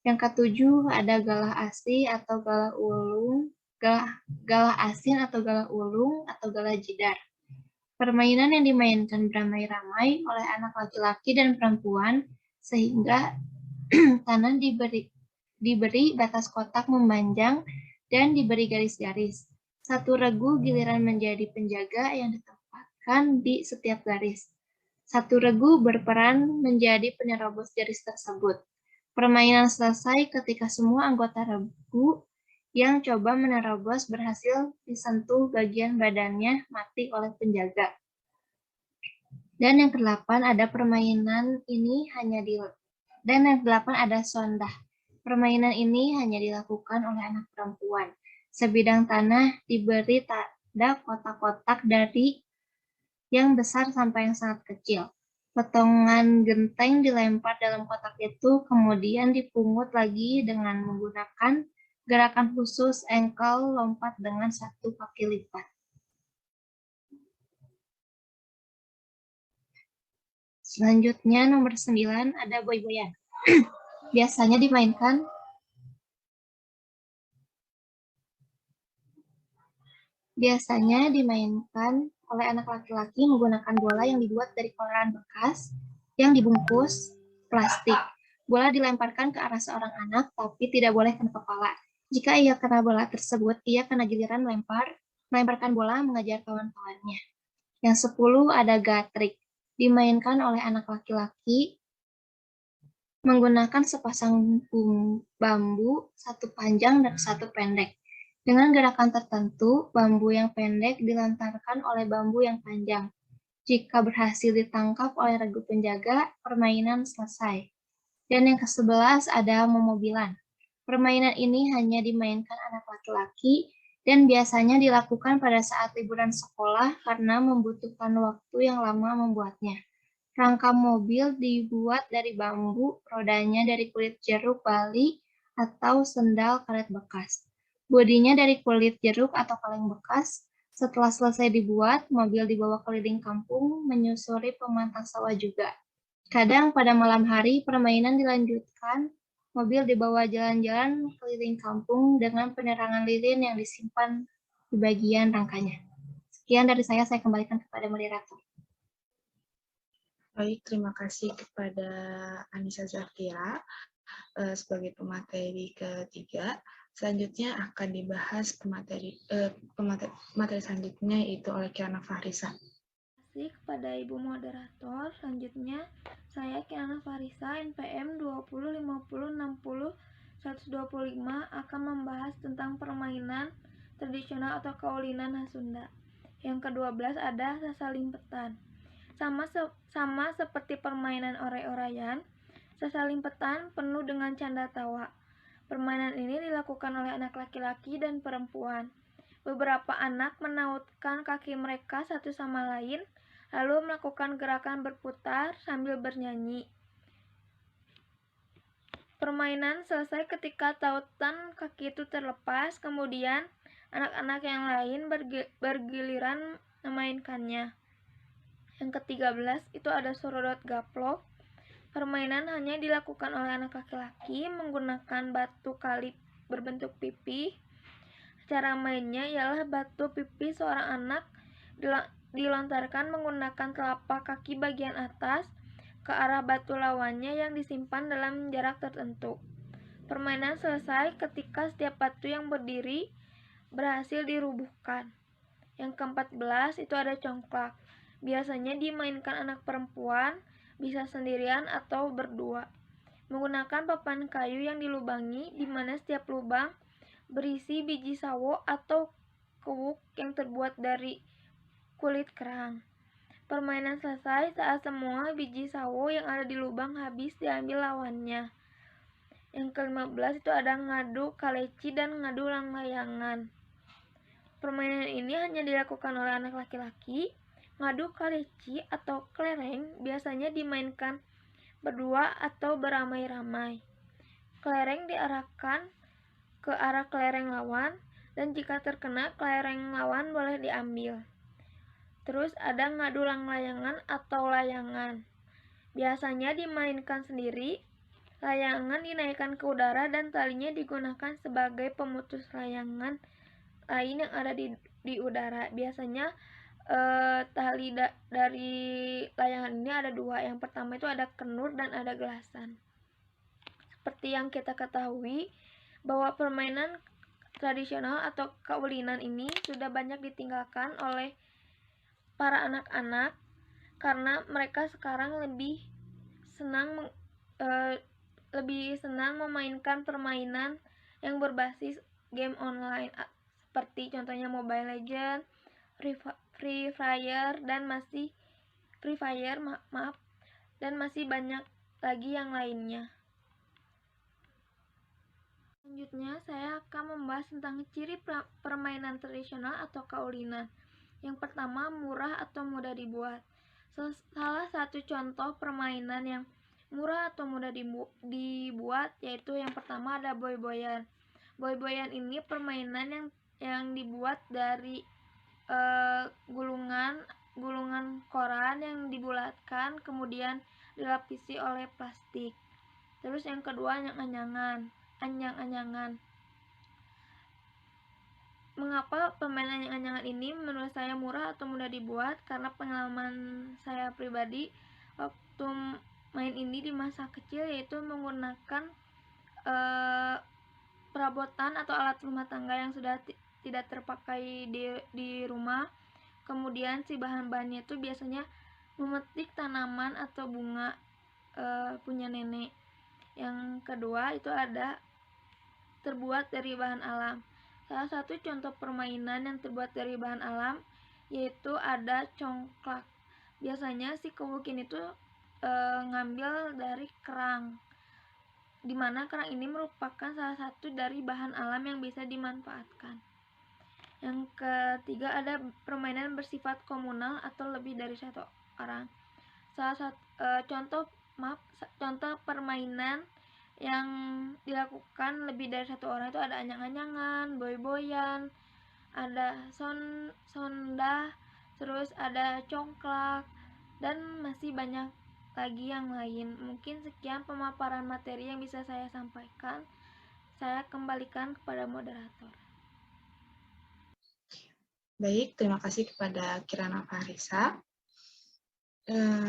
Yang ketujuh ada galah asi atau galah ulung, galah asin atau galah ulung atau galah jidar. Permainan yang dimainkan beramai-ramai oleh anak laki-laki dan perempuan sehingga tanah diberi batas kotak memanjang dan diberi garis-garis. Satu regu giliran menjadi penjaga yang ditempatkan di setiap garis. Satu regu berperan menjadi penerobos garis tersebut. Permainan selesai ketika semua anggota regu yang coba menerobos berhasil disentuh bagian badannya mati oleh penjaga. Dan yang kedelapan ada permainan ini ada sondah. Permainan ini hanya dilakukan oleh anak perempuan. Sebidang tanah diberi tanda kotak-kotak dari yang besar sampai yang sangat kecil. Potongan genteng dilempar dalam kotak itu, kemudian dipungut lagi dengan menggunakan gerakan khusus engkel lompat dengan satu kaki lipat. Selanjutnya nomor 9 ada boy-boyan. Biasanya dimainkan oleh anak laki-laki menggunakan bola yang dibuat dari koran bekas yang dibungkus plastik. Bola dilemparkan ke arah seorang anak, tapi tidak boleh kena kepala. Jika ia kena bola tersebut, ia kena giliran melemparkan bola mengejar kawan-kawannya. Yang 10 ada gatrik. Dimainkan oleh anak laki-laki menggunakan sepasang bambu, satu panjang dan satu pendek. Dengan gerakan tertentu, bambu yang pendek dilantarkan oleh bambu yang panjang. Jika berhasil ditangkap oleh regu penjaga, permainan selesai. Dan yang ke-11 ada memobilan. Permainan ini hanya dimainkan anak laki-laki dan biasanya dilakukan pada saat liburan sekolah karena membutuhkan waktu yang lama membuatnya. Rangka mobil dibuat dari bambu, rodanya dari kulit jeruk bali atau sendal karet bekas. Bodinya dari kulit jeruk atau kaleng bekas. Setelah selesai dibuat, mobil dibawa keliling kampung, menyusuri pemantang sawah juga. Kadang pada malam hari, permainan dilanjutkan, mobil dibawa jalan-jalan keliling kampung dengan penerangan lilin yang disimpan di bagian rangkanya. Sekian dari saya kembalikan kepada moderator. Baik, terima kasih kepada Anissa Zahira sebagai pemateri ketiga. Selanjutnya akan dibahas pemateri selanjutnya yaitu oleh Kirana Fahrisa. Terima kasih kepada Ibu Moderator. Selanjutnya saya Kirana Fahrisa NPM 205060-125 akan membahas tentang permainan tradisional atau kaulinan khas Sunda. Yang ke-12 ada sasalimpetan. Sama seperti permainan orai-oraian, sasalimpetan penuh dengan canda tawa. Permainan ini dilakukan oleh anak laki-laki dan perempuan. Beberapa anak menautkan kaki mereka satu sama lain, lalu melakukan gerakan berputar sambil bernyanyi. Permainan selesai ketika tautan kaki itu terlepas, kemudian anak-anak yang lain bergiliran memainkannya. Yang ke-13 itu ada sorodot gaplok. Permainan hanya dilakukan oleh anak laki-laki menggunakan batu kali berbentuk pipi. Cara mainnya ialah batu pipi seorang anak dilontarkan menggunakan telapak kaki bagian atas ke arah batu lawannya yang disimpan dalam jarak tertentu. Permainan selesai ketika setiap batu yang berdiri berhasil dirubuhkan. Yang ke-14 itu ada congklak. Biasanya dimainkan anak perempuan, bisa sendirian atau berdua. Menggunakan papan kayu yang dilubangi, di mana setiap lubang berisi biji sawo atau kewuk yang terbuat dari kulit kerang. Permainan selesai saat semua biji sawo yang ada di lubang habis diambil lawannya. Yang ke-15 itu ada ngadu kaleci dan ngadu langlayangan. Permainan ini hanya dilakukan oleh anak laki-laki. Ngadu kaleci atau kelereng biasanya dimainkan berdua atau beramai-ramai. Kelereng diarahkan ke arah kelereng lawan, dan jika terkena kelereng lawan boleh diambil. Terus ada ngadu langlayangan atau layangan. Biasanya dimainkan sendiri. Layangan dinaikkan ke udara dan talinya digunakan sebagai pemutus layangan lain yang ada di udara. Biasanya tali dari layangan ini ada dua. Yang pertama itu ada kenur dan ada gelasan. Seperti yang kita ketahui bahwa permainan tradisional atau kaulinan ini sudah banyak ditinggalkan oleh para anak-anak karena mereka sekarang lebih senang memainkan permainan yang berbasis game online seperti contohnya Mobile Legends, Free Fire dan masih banyak lagi yang lainnya. Selanjutnya saya akan membahas tentang ciri permainan tradisional atau kaulinan. Yang pertama, murah atau mudah dibuat. Salah satu contoh permainan yang murah atau mudah dibuat yaitu yang pertama ada boy-boyan. Boy-boyan ini permainan yang dibuat dari gulungan koran yang dibulatkan kemudian dilapisi oleh plastik. Terus yang kedua anjang-anjangan. Mengapa permainan anjang-anjangan ini menurut saya murah atau mudah dibuat? Karena pengalaman saya pribadi waktu main ini di masa kecil yaitu menggunakan perabotan atau alat rumah tangga yang sudah tidak terpakai di rumah. Kemudian si bahan-bahannya itu biasanya memetik tanaman atau bunga punya nenek. Yang kedua itu ada terbuat dari bahan alam. Salah satu contoh permainan yang terbuat dari bahan alam yaitu ada congklak. Biasanya si kewuk ini tuh ngambil dari kerang, dimana kerang ini merupakan salah satu dari bahan alam yang bisa dimanfaatkan. Yang ketiga ada permainan bersifat komunal atau lebih dari satu orang. Salah satu contoh permainan yang dilakukan lebih dari satu orang itu ada anjang-anjangan, boy-boyan, ada sonda, terus ada congklak, dan masih banyak lagi yang lain. Mungkin sekian pemaparan materi yang bisa saya sampaikan. Saya kembalikan kepada moderator. Baik, terima kasih kepada Kirana Farisa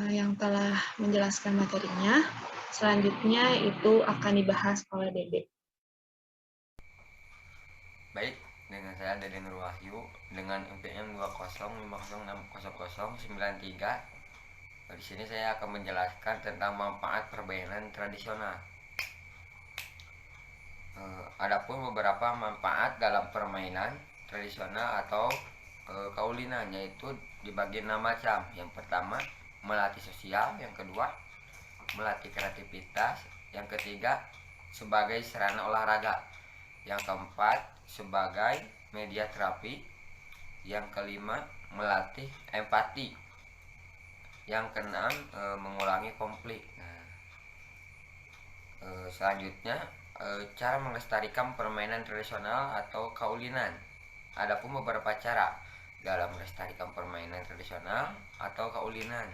yang telah menjelaskan materinya. Selanjutnya itu akan dibahas oleh Dede. Baik, dengan saya Dede Nur Wahyu dengan NPM 205500093. Di sini saya akan menjelaskan tentang manfaat permainan tradisional. Adapun beberapa manfaat dalam permainan tradisional atau Kaulinannya itu dibagi 6 macam. Yang pertama melatih sosial, yang kedua melatih kreativitas, yang ketiga sebagai sarana olahraga, yang keempat sebagai media terapi, yang kelima melatih empati, yang keenam mengulangi konflik. Selanjutnya cara melestarikan permainan tradisional atau kaulinan. Adapun beberapa cara dalam melestarikan permainan tradisional atau kaulinan.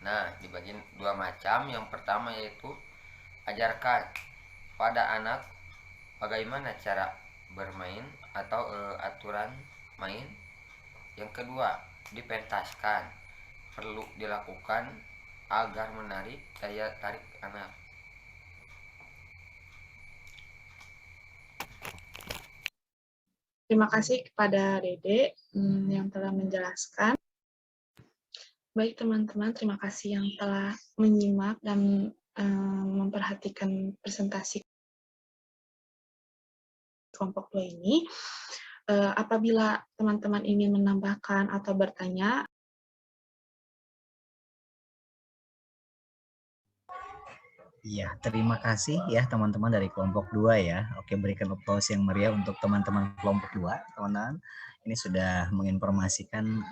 Nah, dibagi 2 macam. Yang pertama yaitu ajarkan pada anak bagaimana cara bermain atau aturan main. Yang kedua, dipentaskan, perlu dilakukan agar menarik daya tarik anak. Terima kasih kepada Dede yang telah menjelaskan. Baik teman-teman, terima kasih yang telah menyimak dan memperhatikan presentasi kelompok 2 ini. Apabila teman-teman ingin menambahkan atau bertanya, Iya, terima kasih ya teman-teman dari kelompok 2 ya. Oke, berikan aplaus yang meriah untuk teman-teman kelompok 2, teman-teman. Ini sudah menginformasikan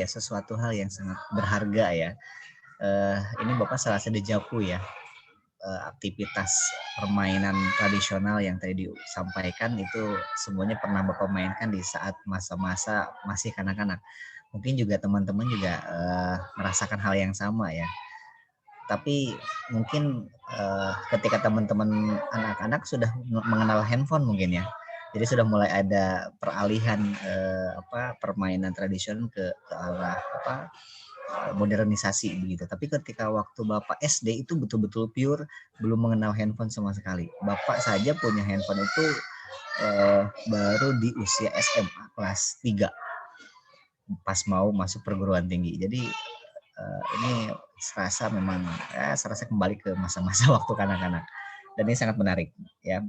sesuatu hal yang sangat berharga ya. Ini Bapak salah satu dejavu ya. Aktivitas permainan tradisional yang tadi disampaikan itu semuanya pernah Bapak mainkan di saat masa-masa masih kanak-kanak. Mungkin juga teman-teman juga merasakan hal yang sama ya. Tapi mungkin ketika teman-teman anak-anak sudah mengenal handphone mungkin ya, jadi sudah mulai ada peralihan permainan tradisional ke arah modernisasi begitu. Tapi ketika waktu Bapak SD itu betul-betul pure, belum mengenal handphone sama sekali. Bapak saja punya handphone itu baru di usia SMA kelas 3, pas mau masuk perguruan tinggi. Jadi ini serasa memang serasa kembali ke masa-masa waktu kanak-kanak, dan ini sangat menarik ya.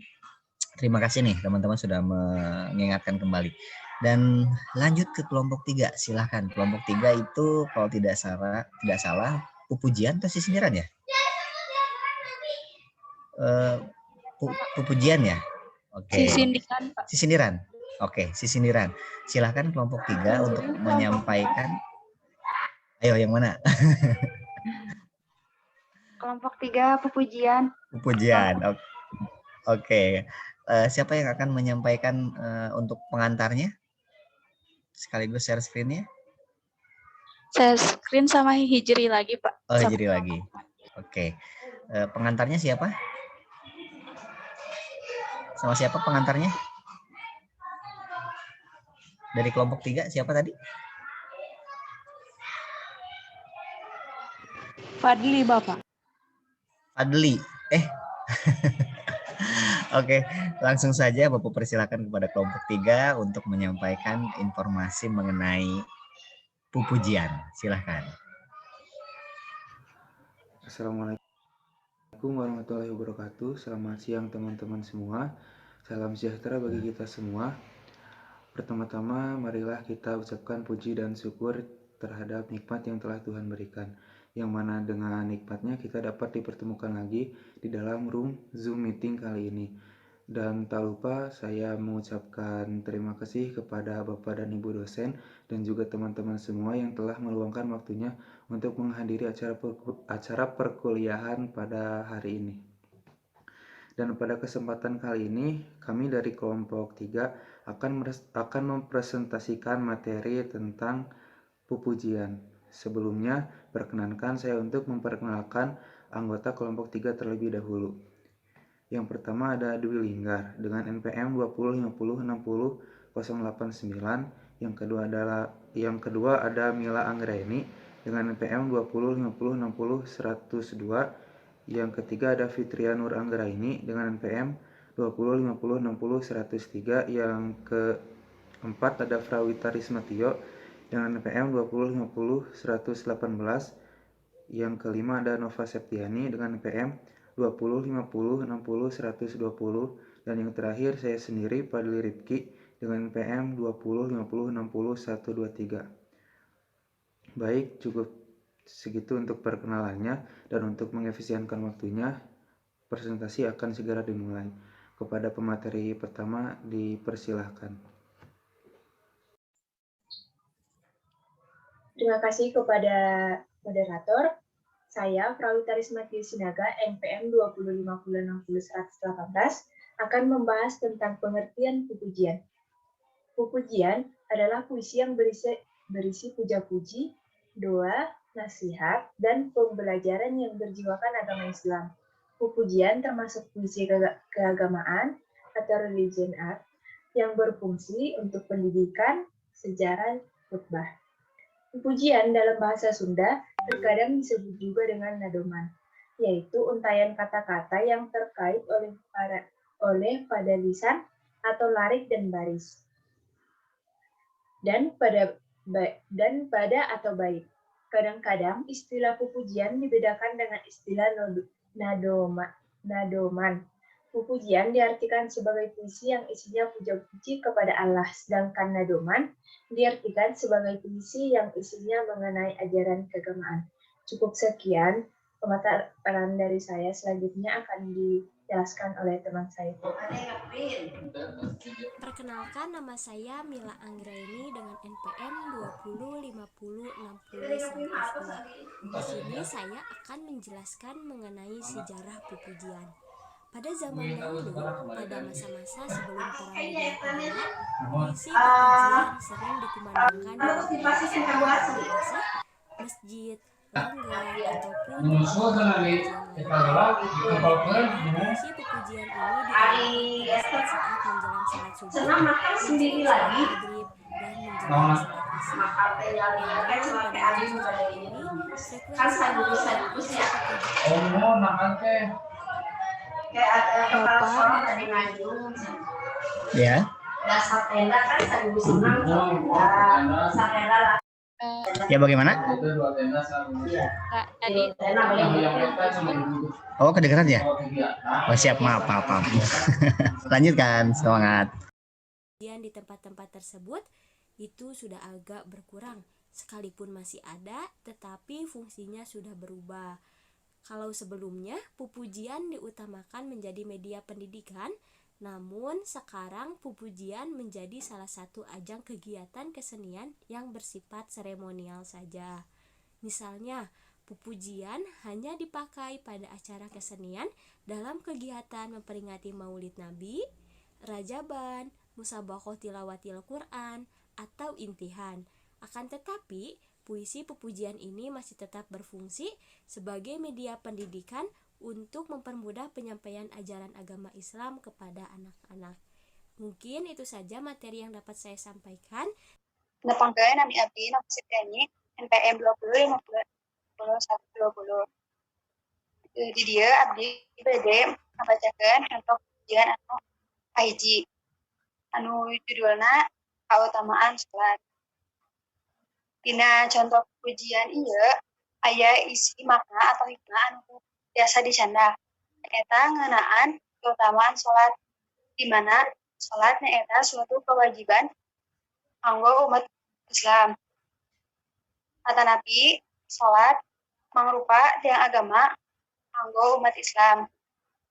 Terima kasih nih teman-teman sudah mengingatkan kembali. Dan lanjut ke kelompok 3, silahkan. Kelompok 3 itu kalau tidak salah pupujian atau sisindiran ya? Pupujian ya? Oke. Sisindiran, Pak. Sisindiran. Oke, sisindiran. Silahkan kelompok 3 untuk menyampaikan. Ayo, yang mana? Kelompok 3, pupujian. Pupujian, oke. Siapa yang akan menyampaikan untuk pengantarnya? Sekaligus share screen-nya? Share screen sama Hijri lagi, Pak. Oh, Hijri lagi. Oke. Pengantarnya siapa? Sama siapa pengantarnya? Dari kelompok 3, siapa tadi? Fadli, Bapak. Fadli. Oke, langsung saja Bapak persilakan kepada kelompok 3 untuk menyampaikan informasi mengenai pupujian. Silahkan. Assalamualaikum warahmatullahi wabarakatuh. Selamat siang teman-teman semua. Salam sejahtera bagi kita semua. Pertama-tama marilah kita ucapkan puji dan syukur terhadap nikmat yang telah Tuhan berikan, yang mana dengan nikmatnya kita dapat dipertemukan lagi di dalam room Zoom meeting kali ini. Dan tak lupa saya mengucapkan terima kasih kepada Bapak dan Ibu dosen dan juga teman-teman semua yang telah meluangkan waktunya untuk menghadiri acara perkuliahan pada hari ini. Dan pada kesempatan kali ini kami dari kelompok 3 akan mempresentasikan materi tentang pupujian. Sebelumnya, perkenankan saya untuk memperkenalkan anggota kelompok 3 terlebih dahulu. Yang pertama ada Dwi Linggar dengan NPM 20506089. Yang kedua ada Mila Anggraini dengan NPM 2050600102. Yang ketiga ada Fitria Nur Anggraini dengan NPM 2050600103. Yang keempat ada Prawita Rismatio dengan NPM 2050-118. Yang kelima ada Nova Septiani dengan NPM 2050-60-120. Dan yang terakhir saya sendiri, Fadli Rifki, dengan PM 20, 50, 60, 123. Baik, cukup segitu untuk perkenalannya, dan untuk mengefisienkan waktunya, presentasi akan segera dimulai. Kepada pemateri pertama, dipersilahkan. Terima kasih kepada moderator. Saya, Prawitaris Matius Sinaga, NPM 205060-118, akan membahas tentang pengertian pupujian. Pupujian adalah puisi yang berisi puja-puji, doa, nasihat, dan pembelajaran yang berjiwakan agama Islam. Pupujian termasuk puisi keagamaan atau religion art yang berfungsi untuk pendidikan, sejarah, khutbah. Pujian dalam bahasa Sunda terkadang disebut juga dengan nadoman, yaitu untaian kata-kata yang terkait oleh pada lisan atau larik dan baris, dan pada atau bait. Kadang-kadang istilah pupujian dibedakan dengan istilah nadoman. Pupujian diartikan sebagai puisi yang isinya puja-puji kepada Allah, sedangkan nadoman diartikan sebagai puisi yang isinya mengenai ajaran keagamaan. Cukup sekian pemaparan dari saya, selanjutnya akan dijelaskan oleh teman saya. Perkenalkan, nama saya Mila Anggraini dengan NPM 205060-102. Di sini saya akan menjelaskan mengenai sejarah pupujian. Pada zaman dahulu, pada masa-masa sebelum perang dunia kedua, puisi pupujian sering dikumandangkan di desa, masjid, langgar, ataupun di pujian lainnya. Puisi pupujian ini diadakan saat menjelang salat subuh, menjelang salat maghrib, dan menjelang salat isya. Namun pada masa sekarang ini, frekuensi puisi pupujian Ya. Ya, bagaimana? Oh, kedengeran ya? Oh, siap, maaf. Lanjutkan, semangat. Di tempat-tempat tersebut itu sudah agak berkurang, sekalipun masih ada, tetapi fungsinya sudah berubah. Kalau sebelumnya pupujian diutamakan menjadi media pendidikan, namun sekarang pupujian menjadi salah satu ajang kegiatan kesenian yang bersifat seremonial saja. Misalnya, pupujian hanya dipakai pada acara kesenian dalam kegiatan memperingati Maulid Nabi, Rajaban, Musabaqah Tilawatil Quran, atau Intihan. Akan tetapi, puisi pupujian ini masih tetap berfungsi sebagai media pendidikan untuk mempermudah penyampaian ajaran agama Islam kepada anak-anak. Mungkin itu saja materi yang dapat saya sampaikan. Nepangkeun nami abdi Nova Sitiani NPM 20506120. Di dieu abdi bade ngabacakeun contoh pujian anu kahiji. Anu judulna kautamaan salat. Dina contoh pujian ieu aya isi makna atau hikmah anu biasa dicanda. Eta ngeunaan keutamaan salat, di mana salat nyaeta suatu kewajiban kanggo umat Islam. Atanapi salat mangrupa tiang agama kanggo umat Islam.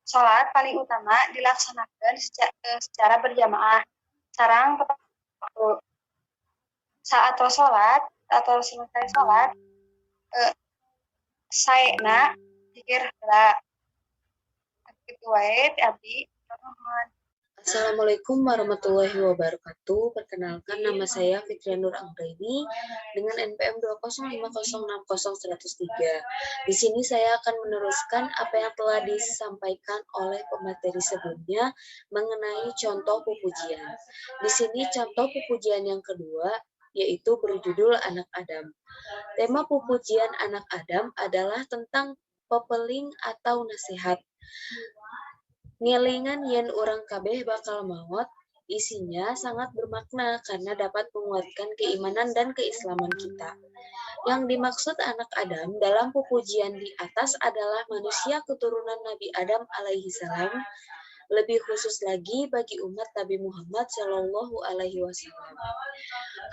Salat paling utama dilaksanakan secara berjamaah sareng tepat waktu. Saat salat atau selesai salat, saena zikir heula. Kitu wae abdi. Assalamualaikum warahmatullahi wabarakatuh. Perkenalkan, nama saya Fitria Nur Anggraini dengan NPM 205060103. Di sini saya akan meneruskan apa yang telah disampaikan oleh pemateri sebelumnya mengenai contoh pupujian. Di sini contoh pupujian yang kedua yaitu berjudul Anak Adam. Tema pupujian Anak Adam adalah tentang pepeling atau nasihat. Ngelingan yen urang kabeh bakal maot, isinya sangat bermakna karena dapat menguatkan keimanan dan keislaman kita. Yang dimaksud anak Adam dalam pupujian di atas adalah manusia keturunan Nabi Adam alaihi salam lebih khusus lagi bagi umat Nabi Muhammad Shallallahu Alaihi Wasallam.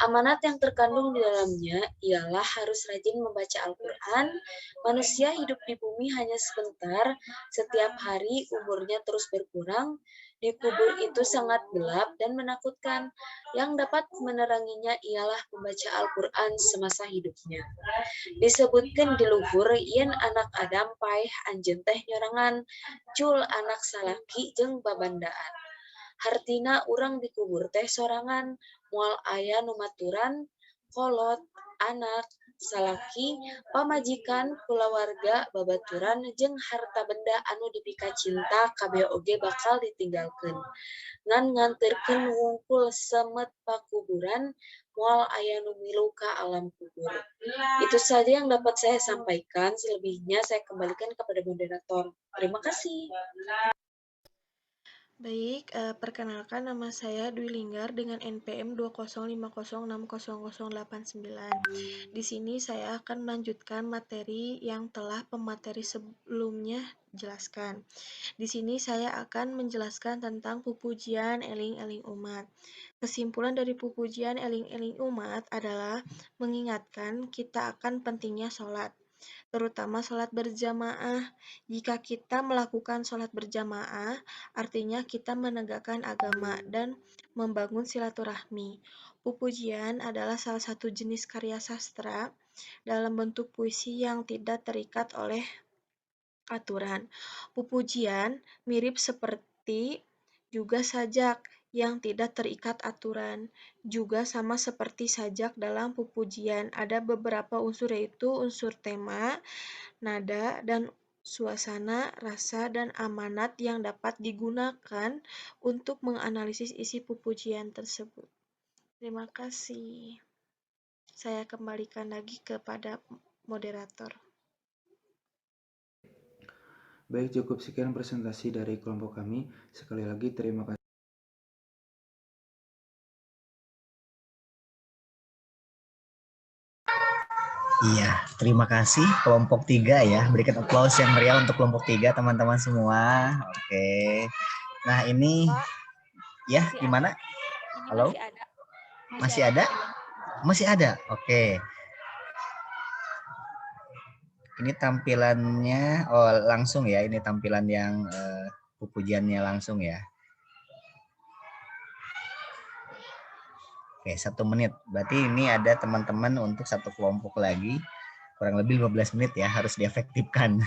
Amanat yang terkandung di dalamnya ialah harus rajin membaca Al-Quran. Manusia hidup di bumi hanya sebentar, setiap hari umurnya terus berkurang. Di kubur itu sangat gelap dan menakutkan. Yang dapat meneranginya ialah membaca Al-Quran semasa hidupnya. Disebutkan di luhur, yen anak Adam paeh anjeun teh nyorangan, cul anak salaki jeung babandaan. Hartina urang dikubur teh sorangan, moal aya numaturan, kolot, anak, salaki, pamajikan, kulawarga, babaturan, jeung harta benda anu dipika cinta kabeh oge bakal ditinggalkeun. Ngan nganterkeun wungkul semet pakuburan, moal aya nu milu ka alam kubur. Itu saja yang dapat saya sampaikan, selebihnya saya kembalikan kepada moderator. Terima kasih. Baik, perkenalkan nama saya Dwi Linggar dengan NPM 205060089. Di sini saya akan melanjutkan materi yang telah pemateri sebelumnya jelaskan. Di sini saya akan menjelaskan tentang pupujian eling-eling umat. Kesimpulan dari pupujian eling-eling umat adalah mengingatkan kita akan pentingnya sholat, terutama sholat berjamaah. Jika kita melakukan sholat berjamaah, artinya kita menegakkan agama dan membangun silaturahmi. Pupujian adalah salah satu jenis karya sastra dalam bentuk puisi yang tidak terikat oleh aturan. Pupujian mirip seperti juga sajak yang tidak terikat aturan. Juga sama seperti sajak dalam pupujian, ada beberapa unsur yaitu unsur tema, nada, dan suasana, rasa, dan amanat yang dapat digunakan untuk menganalisis isi pupujian tersebut. Terima kasih. Saya kembalikan lagi kepada moderator. Baik, cukup sekian presentasi dari kelompok kami. Sekali lagi terima kasih. Iya, terima kasih kelompok 3 ya. Berikan aplaus yang meriah untuk kelompok 3 teman-teman semua. Oke. Nah, ini ya gimana? Halo? Masih ada? Masih ada. Oke. Ini tampilannya langsung ya. Ini tampilan yang pupujiannya langsung ya. Oke, 1 menit. Berarti ini ada teman-teman untuk satu kelompok lagi. Kurang lebih 15 menit ya, harus diefektifkan.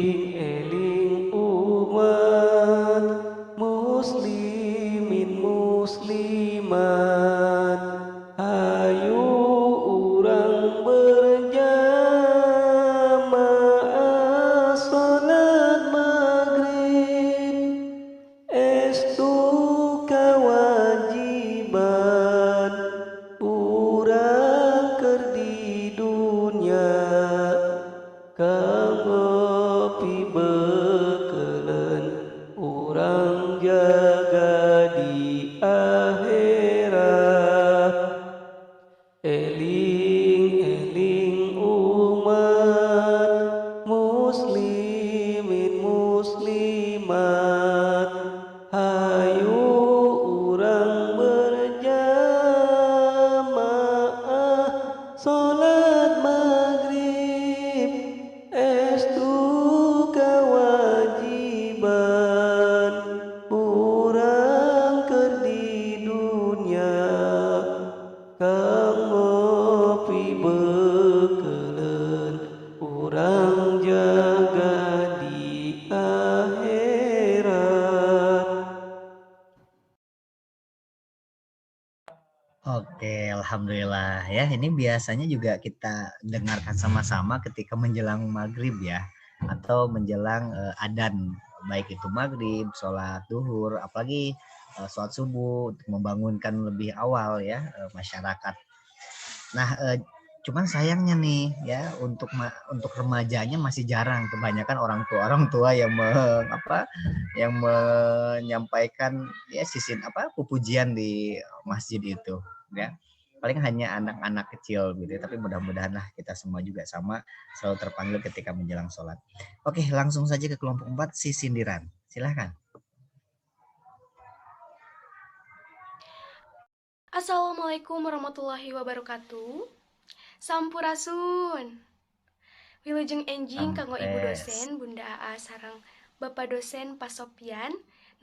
Eling-eling umat muslimin muslimat, ayo urang berjamaah salat maghrib, estu kawajiban urang keur di dunya, kanggopi bekeuleun urang jaga di akhirat. Eling-eling umat muslimin muslimat, hayu urang berjamaah salat maghrib, estu kawajiban urang keur di dunya, kanggopi bekeuleun urang jaga di akhirat. Oke, alhamdulillah ya. Ini biasanya juga kita dengarkan sama-sama ketika menjelang maghrib ya, atau menjelang adzan, baik itu maghrib, sholat duhur, apalagi sholat subuh untuk membangunkan lebih awal ya masyarakat. Nah, cuman sayangnya nih ya untuk remajanya masih jarang, kebanyakan orang tua yang yang menyampaikan ya pupujian di masjid itu ya. paling hanya anak-anak kecil gitu, tapi mudah-mudahan lah kita semua juga sama selalu terpanggil ketika menjelang sholat. Oke, langsung saja ke kelompok 4, si sindiran. Silahkan. Assalamualaikum warahmatullahi wabarakatuh. Sampurasun. Wilujeng enjing kanggo ibu dosen Bunda Aa sareng Bapak dosen Pak Sopian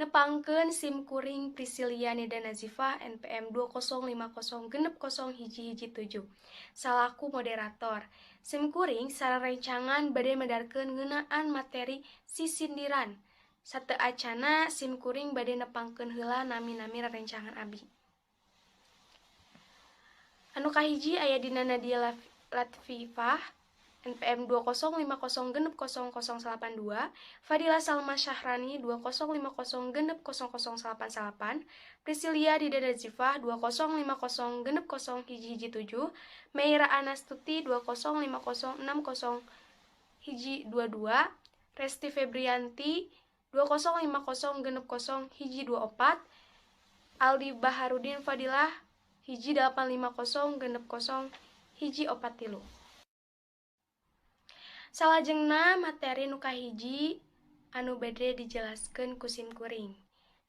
nepangkeun SIM kuring Priscilia Nida Nazifah NPM 205006017 salaku moderator. SIM kuring sareng rencangan bade medarkeun ngeunaan materi sisindiran. Sateu acana SIM kuring bade nepangkeun heula nami-nami rencangan abi. Anu kahiji aya dina Nadia Latifah NPM 20500600082, Fadila Salma Syahrani 20500600088, Priscilia Dida Nazifah 205006017, Meira Anastuti 205060122, Resti Febrianti 205006024, Aldi Baharudin Fadilah hiji 850 Salajengna materi nu kahiji anu bade dijelaskeun ku SIM kuring.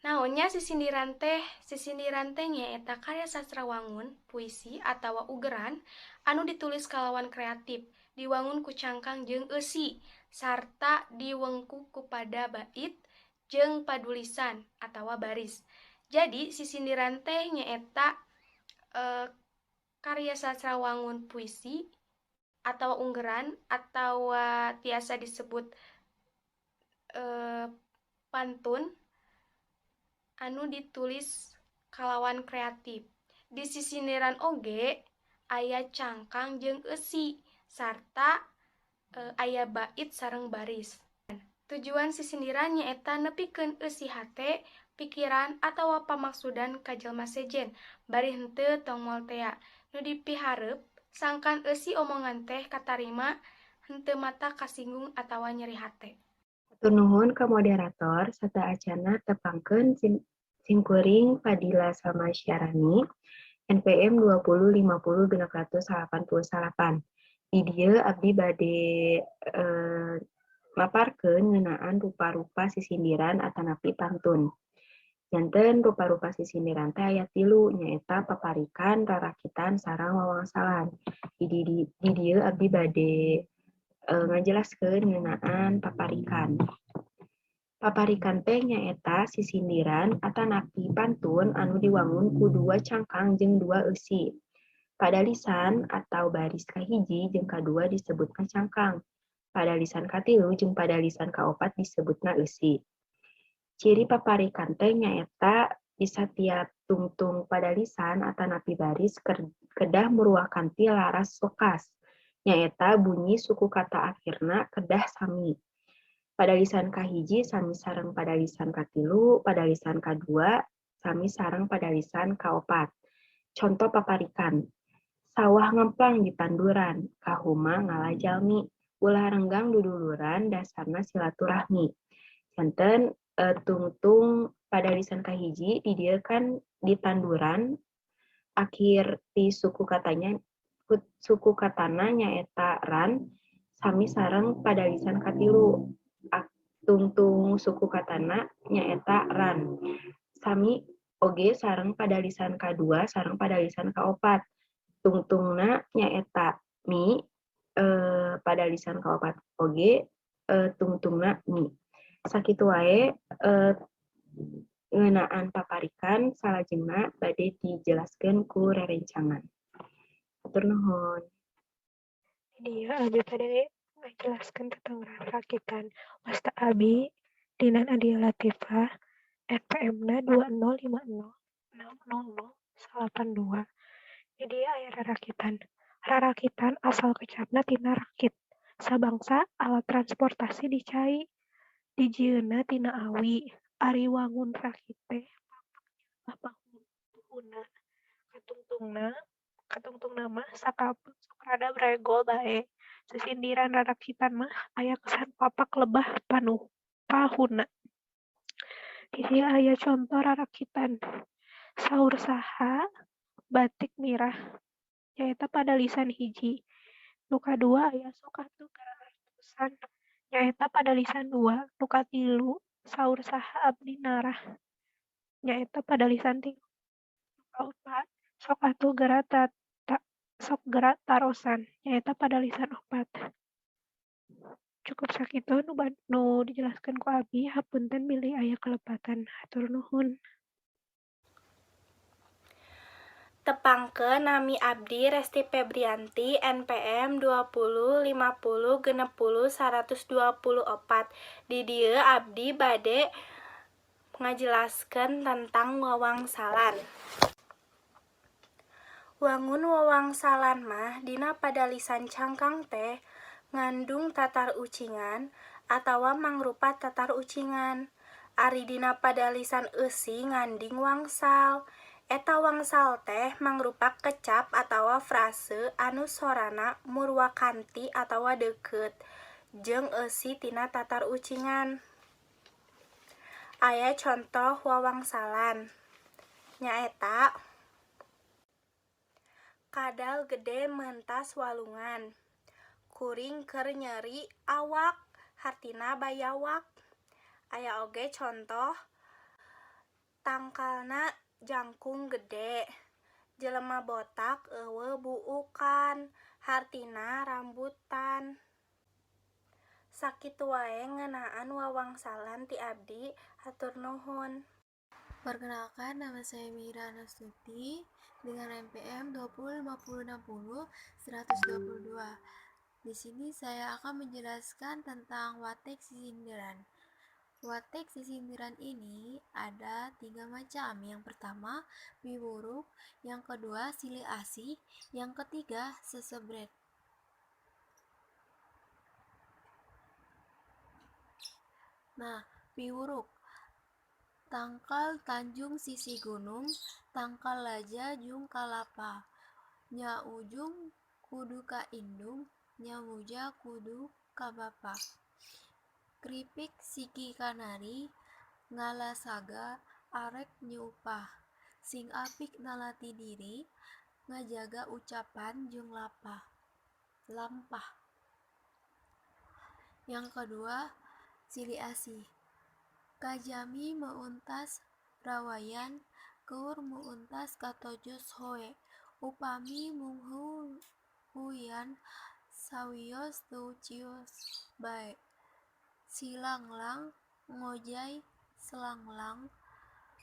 Naonnya sisindiran teh? Sisindiran teh nyaeta karya sastra wangun, puisi atawa ugeran anu ditulis kalawan kreatif, diwangun ku cangkang jeung eusi, sarta diwengku ku pada bait jeung padulisan atawa baris. Jadi sisindiran teh nyaeta karya sastra wangun puisi atau unggeran atau tiasa disebut pantun anu ditulis kalawan kreatif. Di sisindiran oge aya cangkang jeung eusi sarta aya bait sareng baris. Tujuan sisindiran nyaeta nepikeun eusi hate, pikiran atawa pamaksudan ka jelema sejen, bari henteu tong moal tea. Nu dipihareup sangkan eusi omongan teh katarima henteu mata kasinggung atawa nyeri hate. Hatur nuhun ka moderator sarta acana tepangkeun SIM kuring Fadila Salma Syahrani NPM 2050688. Di dieu abdi bade maparkeun ngeunaan rupa-rupa sisindiran atanapi pantun. Janten rupa-rupa sisindiran teh aya 3 nyaeta paparikan, rarakitan, sareng wawangsalan. Di dieu abdi bade ngajelaskeun ngeunaan paparikan. Paparikan teh nyaeta sisindiran atanapi pantun anu diwangun ku 2 cangkang jeung 2 eusi. Pada lisan atau baris kahiji jeung kadua disebutna cangkang. Pada lisan katilu jeung pada lisan kaopat disebutna eusi. Ciri paparikan teh nyaeta di setiap tungtung pada lisan atanapi baris kedah meruahkan ti laras lokas. Nyaeta bunyi suku kata akhirna kedah sami. Pada lisan kahiji sami sareng pada lisan katilu, pada lisan kadua sami sareng pada lisan kaopat. Contoh paparikan. Sawah ngemplang di tanduran, kahuma ngalah jalmi, ulah renggang duduluran dasarna silaturahmi. Janten tungtung pada lisan kahiji di dieu kan di tanduran akhir ti suku katana nyaeta ran sami sareng pada lisan katilu tungtung suku katana nyaeta ran sami oge sareng pada lisan kadua sareng pada lisan kaopat tungtungna nyaeta mi pada lisan kaopat oge tungtungna mi. Sakitu wae ngeunaan paparikan salajengna bade dijelaskeun ku rerencangan. Hatur nuhun. Dia abi bade ngajelaskeun tentang rarakitan. Wasta abi dina Nadia Latifah NPM-na 205060082. Jadi aya rarakitan. Rarakitan asal kecapna tina rakit. Sabangsa alat transportasi dicai. Dijieunna tina awi, ari wangun rakit teh pangpuhuna katungtungna mah sakaput sok rada bregol bae. Sisindiran rarakitan mah aya kesan papak lebah pahuna. Di dieu aya contoh rarakitan. Saur saha batik mirah nyaeta pada lisan hiji. Nu kadua aya sokatu garatosan nyaeta pada lisan dua. Nu katilu saur saha abdi narah nyaeta pada lisan tilu. Nu kaopat sokatu sok gerak tarosan nyaeta pada lisan opat. Cukup sakitu nu dijelaskan ku abdi, hapunten bilih aya kelepatan. Hatur nuhun. Tepangkeun nami abdi Resti Febrianti, NPM 20 50 60 124. Di dieu abdi bade ngajelaskeun tentang wawangsalan. Wangun wawangsalan mah dina pada lisan cangkang teh ngandung tatar ucingan atawa mangrupa tatar ucingan. Ari dina pada lisan eusi nganding wangsal. Eta wangsal teh mangrupa kecap atawa frase anu sorana murwakanti atawa deukeut jeung eusi tina tatar ucingan. Aya contoh wawangsalan nyaeta kadal gede meuntas walungan, kuring keur nyeri awak, hartina bayawak. Aya oge contoh tangkalna jangkung gede, jelema botak eueuh buukan, hartina rambutan. Sakitu wae ngeunaan wawangsalan ti abdi, hatur nuhun. Perkenalkan, nama saya Mira Nastuti dengan NPM 20 50 60 122. Di sini saya akan menjelaskan tentang watek sisindiran. Watek sisindiran ini ada 3 macam. Yang pertama, piwuruk, yang kedua, silih asih, yang ketiga, sesebret. Nah, piwuruk. Tangkal tanjung sisi gunung, tangkal laja jung kalapa. Nya ujung kudu ka indung, nya muja kudu ka bapa. Kripik siki kanari, ngalasaga arek nyupah. Sing apik nalati diri, ngajaga ucapan jeung lampah. Yang kedua, silih asih. Kajami meuntas rawayan, keur meuntas katojos hoe. Upami munghuyan sawios teu cios bae. Silanglang ngojay selanglang,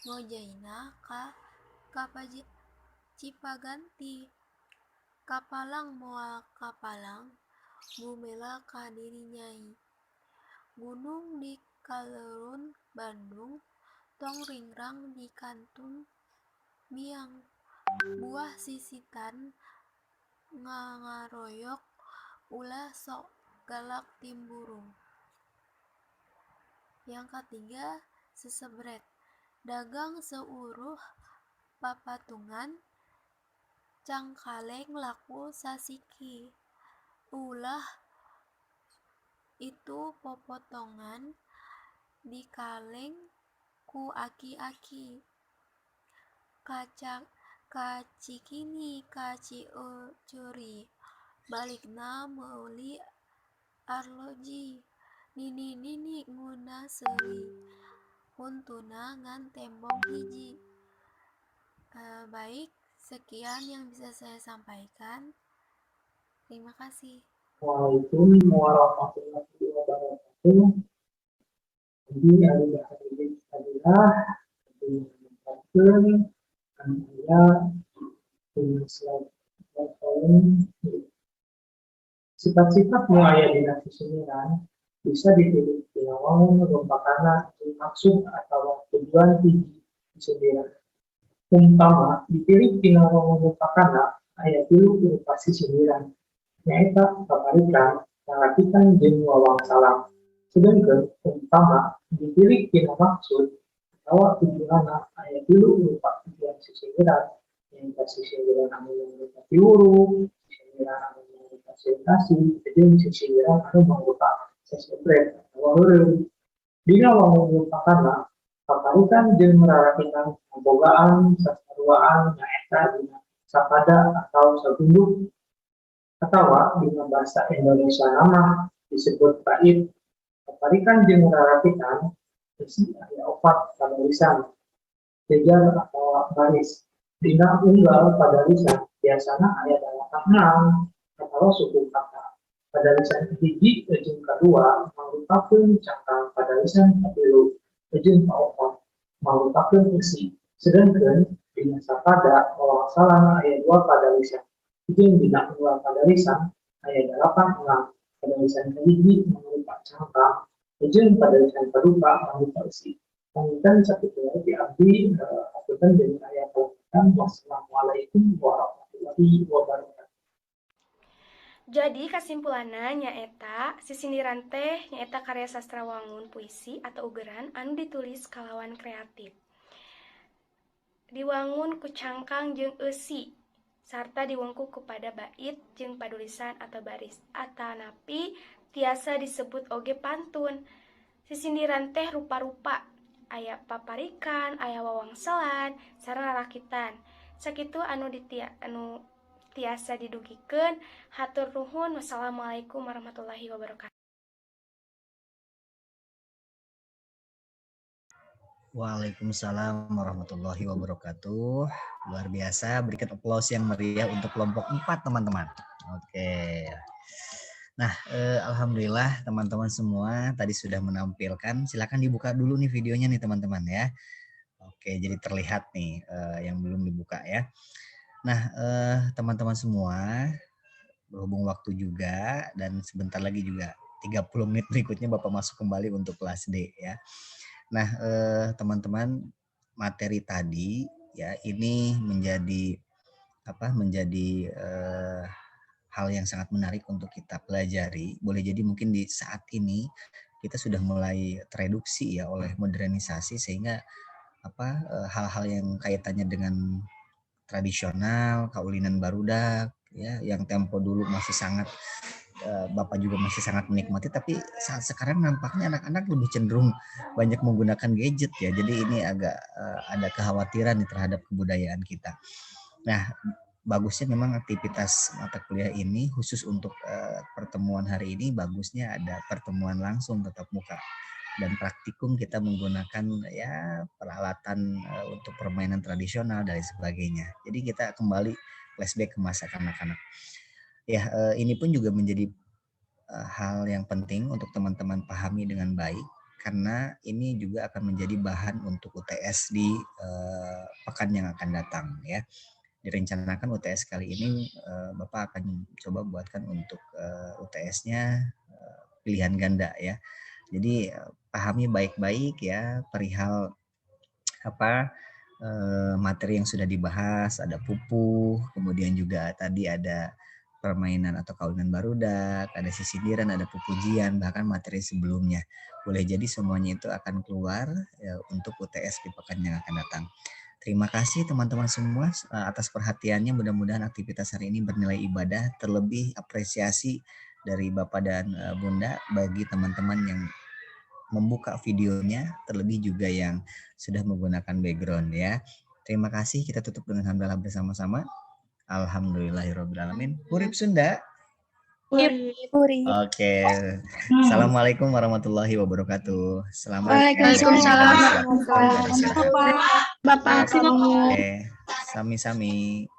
ngojayna ka Cipaganti. Kapalang moal kapalang, bumela ka diri nyai. Gunung di Kaleun Bandung, tong ringrang di Kantun Miang. Buah sisitan ngaroyok, ulah sok galak timburung. Yang ketiga, sesebret. Dagang seuruh papatungan, cangkaleng laku sasiki. Ulah itu popotongan dikaleng ku aki-aki. Kacikini kaciuri, balikna meuli arloji. Nini nguna seuri, huntuna ngan tembong hiji. Baik, sekian yang bisa saya sampaikan. Terima kasih. Waalaikumsalam warahmatullahi wabarakatuh. Jadi ada hadirin hadirat yang Anda dengan slide sifat-sifat muaya dinasti seniran bisa dipilih dengan merupakan maksud atau tujuan tinggi seniran. Umpama dipilih dengan merupakan ayat dulu berupa seniran, yaitu paparikan melakukan jeung wawangsalan. Sedangkan umpama dipilih dengan maksud atau tujuan ayat dulu berupa tujuan sisiran, yang sisiran anu berupa piwuruk, sisiran anu berupa sentasi, jadi sisiran anu berupa sesebret atau heureum. Dina merupakan paparikan jeung merarakikan pembogaan sasaruaan nyaeta dina sapada atau sabunduk, atau dengan bahasa Indonesia nama disebut bait, paparikan jeung rarakitan isi aya opat pada lisan, jejer atau baris. Dina unggal pada lisan biasana aya dalapan 6 atau suku kata. Pada lisan hiji jeung kadua mangrupakeun cangkang pada lisan katilu jeung kaopat mangrupakeun isi. Sedangkeun dina sapada wawangsalan aya 2 pada lisan. Jeung dina unggal pada lisan aya 8 pada lisan hiji mangrupa cangkang jeung pada lisan kadua mangrupa isi. Panggitan sakitu di abdi akutan jeung aya panggitan. Wassalamualaikum warahmatullahi wabarakatuh. Jadi kesimpulanna nyaeta sisindiran teh nyaeta karya sastra wangun puisi atau ugeran anu ditulis kalawan kreatif. Diwangun ku cangkang jeung eusi sarta diwengku kepada bait jeung padulisan atau baris atanapi tiasa disebut oge pantun. Sisindiran teh rupa-rupa aya paparikan, aya wawangselan, sareng rarakitan. Sakitu anu tiasa didugikeun. Hatur nuhun. Wassalamualaikum warahmatullahi wabarakatuh. Waalaikumsalam warahmatullahi wabarakatuh. Luar biasa, berikan aplaus yang meriah untuk kelompok 4 teman-teman. Oke. Nah, alhamdulillah teman-teman semua tadi sudah menampilkan. Silakan dibuka dulu nih videonya nih teman-teman ya. Oke, jadi terlihat nih yang belum dibuka ya. Nah, teman-teman semua, berhubung waktu juga dan sebentar lagi juga 30 menit berikutnya Bapak masuk kembali untuk kelas D ya. Nah, teman-teman, materi tadi ya ini menjadi hal yang sangat menarik untuk kita pelajari. Boleh jadi mungkin di saat ini kita sudah mulai tereduksi ya oleh modernisasi sehingga hal-hal yang kaitannya dengan tradisional, kaulinan barudak ya yang tempo dulu masih sangat Bapak juga masih sangat menikmati, tapi saat sekarang nampaknya anak-anak lebih cenderung banyak menggunakan gadget ya. Jadi ini agak ada kekhawatiran terhadap kebudayaan kita. Nah, bagusnya memang aktivitas mata kuliah ini khusus untuk pertemuan hari ini bagusnya ada pertemuan langsung tatap muka dan praktikum kita menggunakan ya peralatan untuk permainan tradisional dan sebagainya. Jadi kita kembali flashback ke masa kanak-kanak. Ya, ini pun juga menjadi hal yang penting untuk teman-teman pahami dengan baik karena ini juga akan menjadi bahan untuk UTS di pekan yang akan datang ya. Direncanakan UTS kali ini Bapak akan coba buatkan untuk UTS-nya pilihan ganda ya. Jadi pahami baik-baik ya perihal materi yang sudah dibahas, ada pupuh, kemudian juga tadi ada permainan atau kaulinan barudak, ada sisindiran, ada pupujian, bahkan materi sebelumnya. Boleh jadi semuanya itu akan keluar ya, untuk UTS di pekan yang akan datang. Terima kasih teman-teman semua atas perhatiannya. Mudah-mudahan aktivitas hari ini bernilai ibadah. Terlebih apresiasi dari Bapak dan Bunda bagi teman-teman yang membuka videonya, terlebih juga yang sudah menggunakan background ya. Terima kasih. Kita tutup dengan hamdalah bersama-sama. Alhamdulillahirrabbilalamin. Hurip Sunda. Oke. Assalamualaikum warahmatullahi wabarakatuh. Selamat. Waalaikumsalam. Bapak. Bapak. Oke. Sami-sami.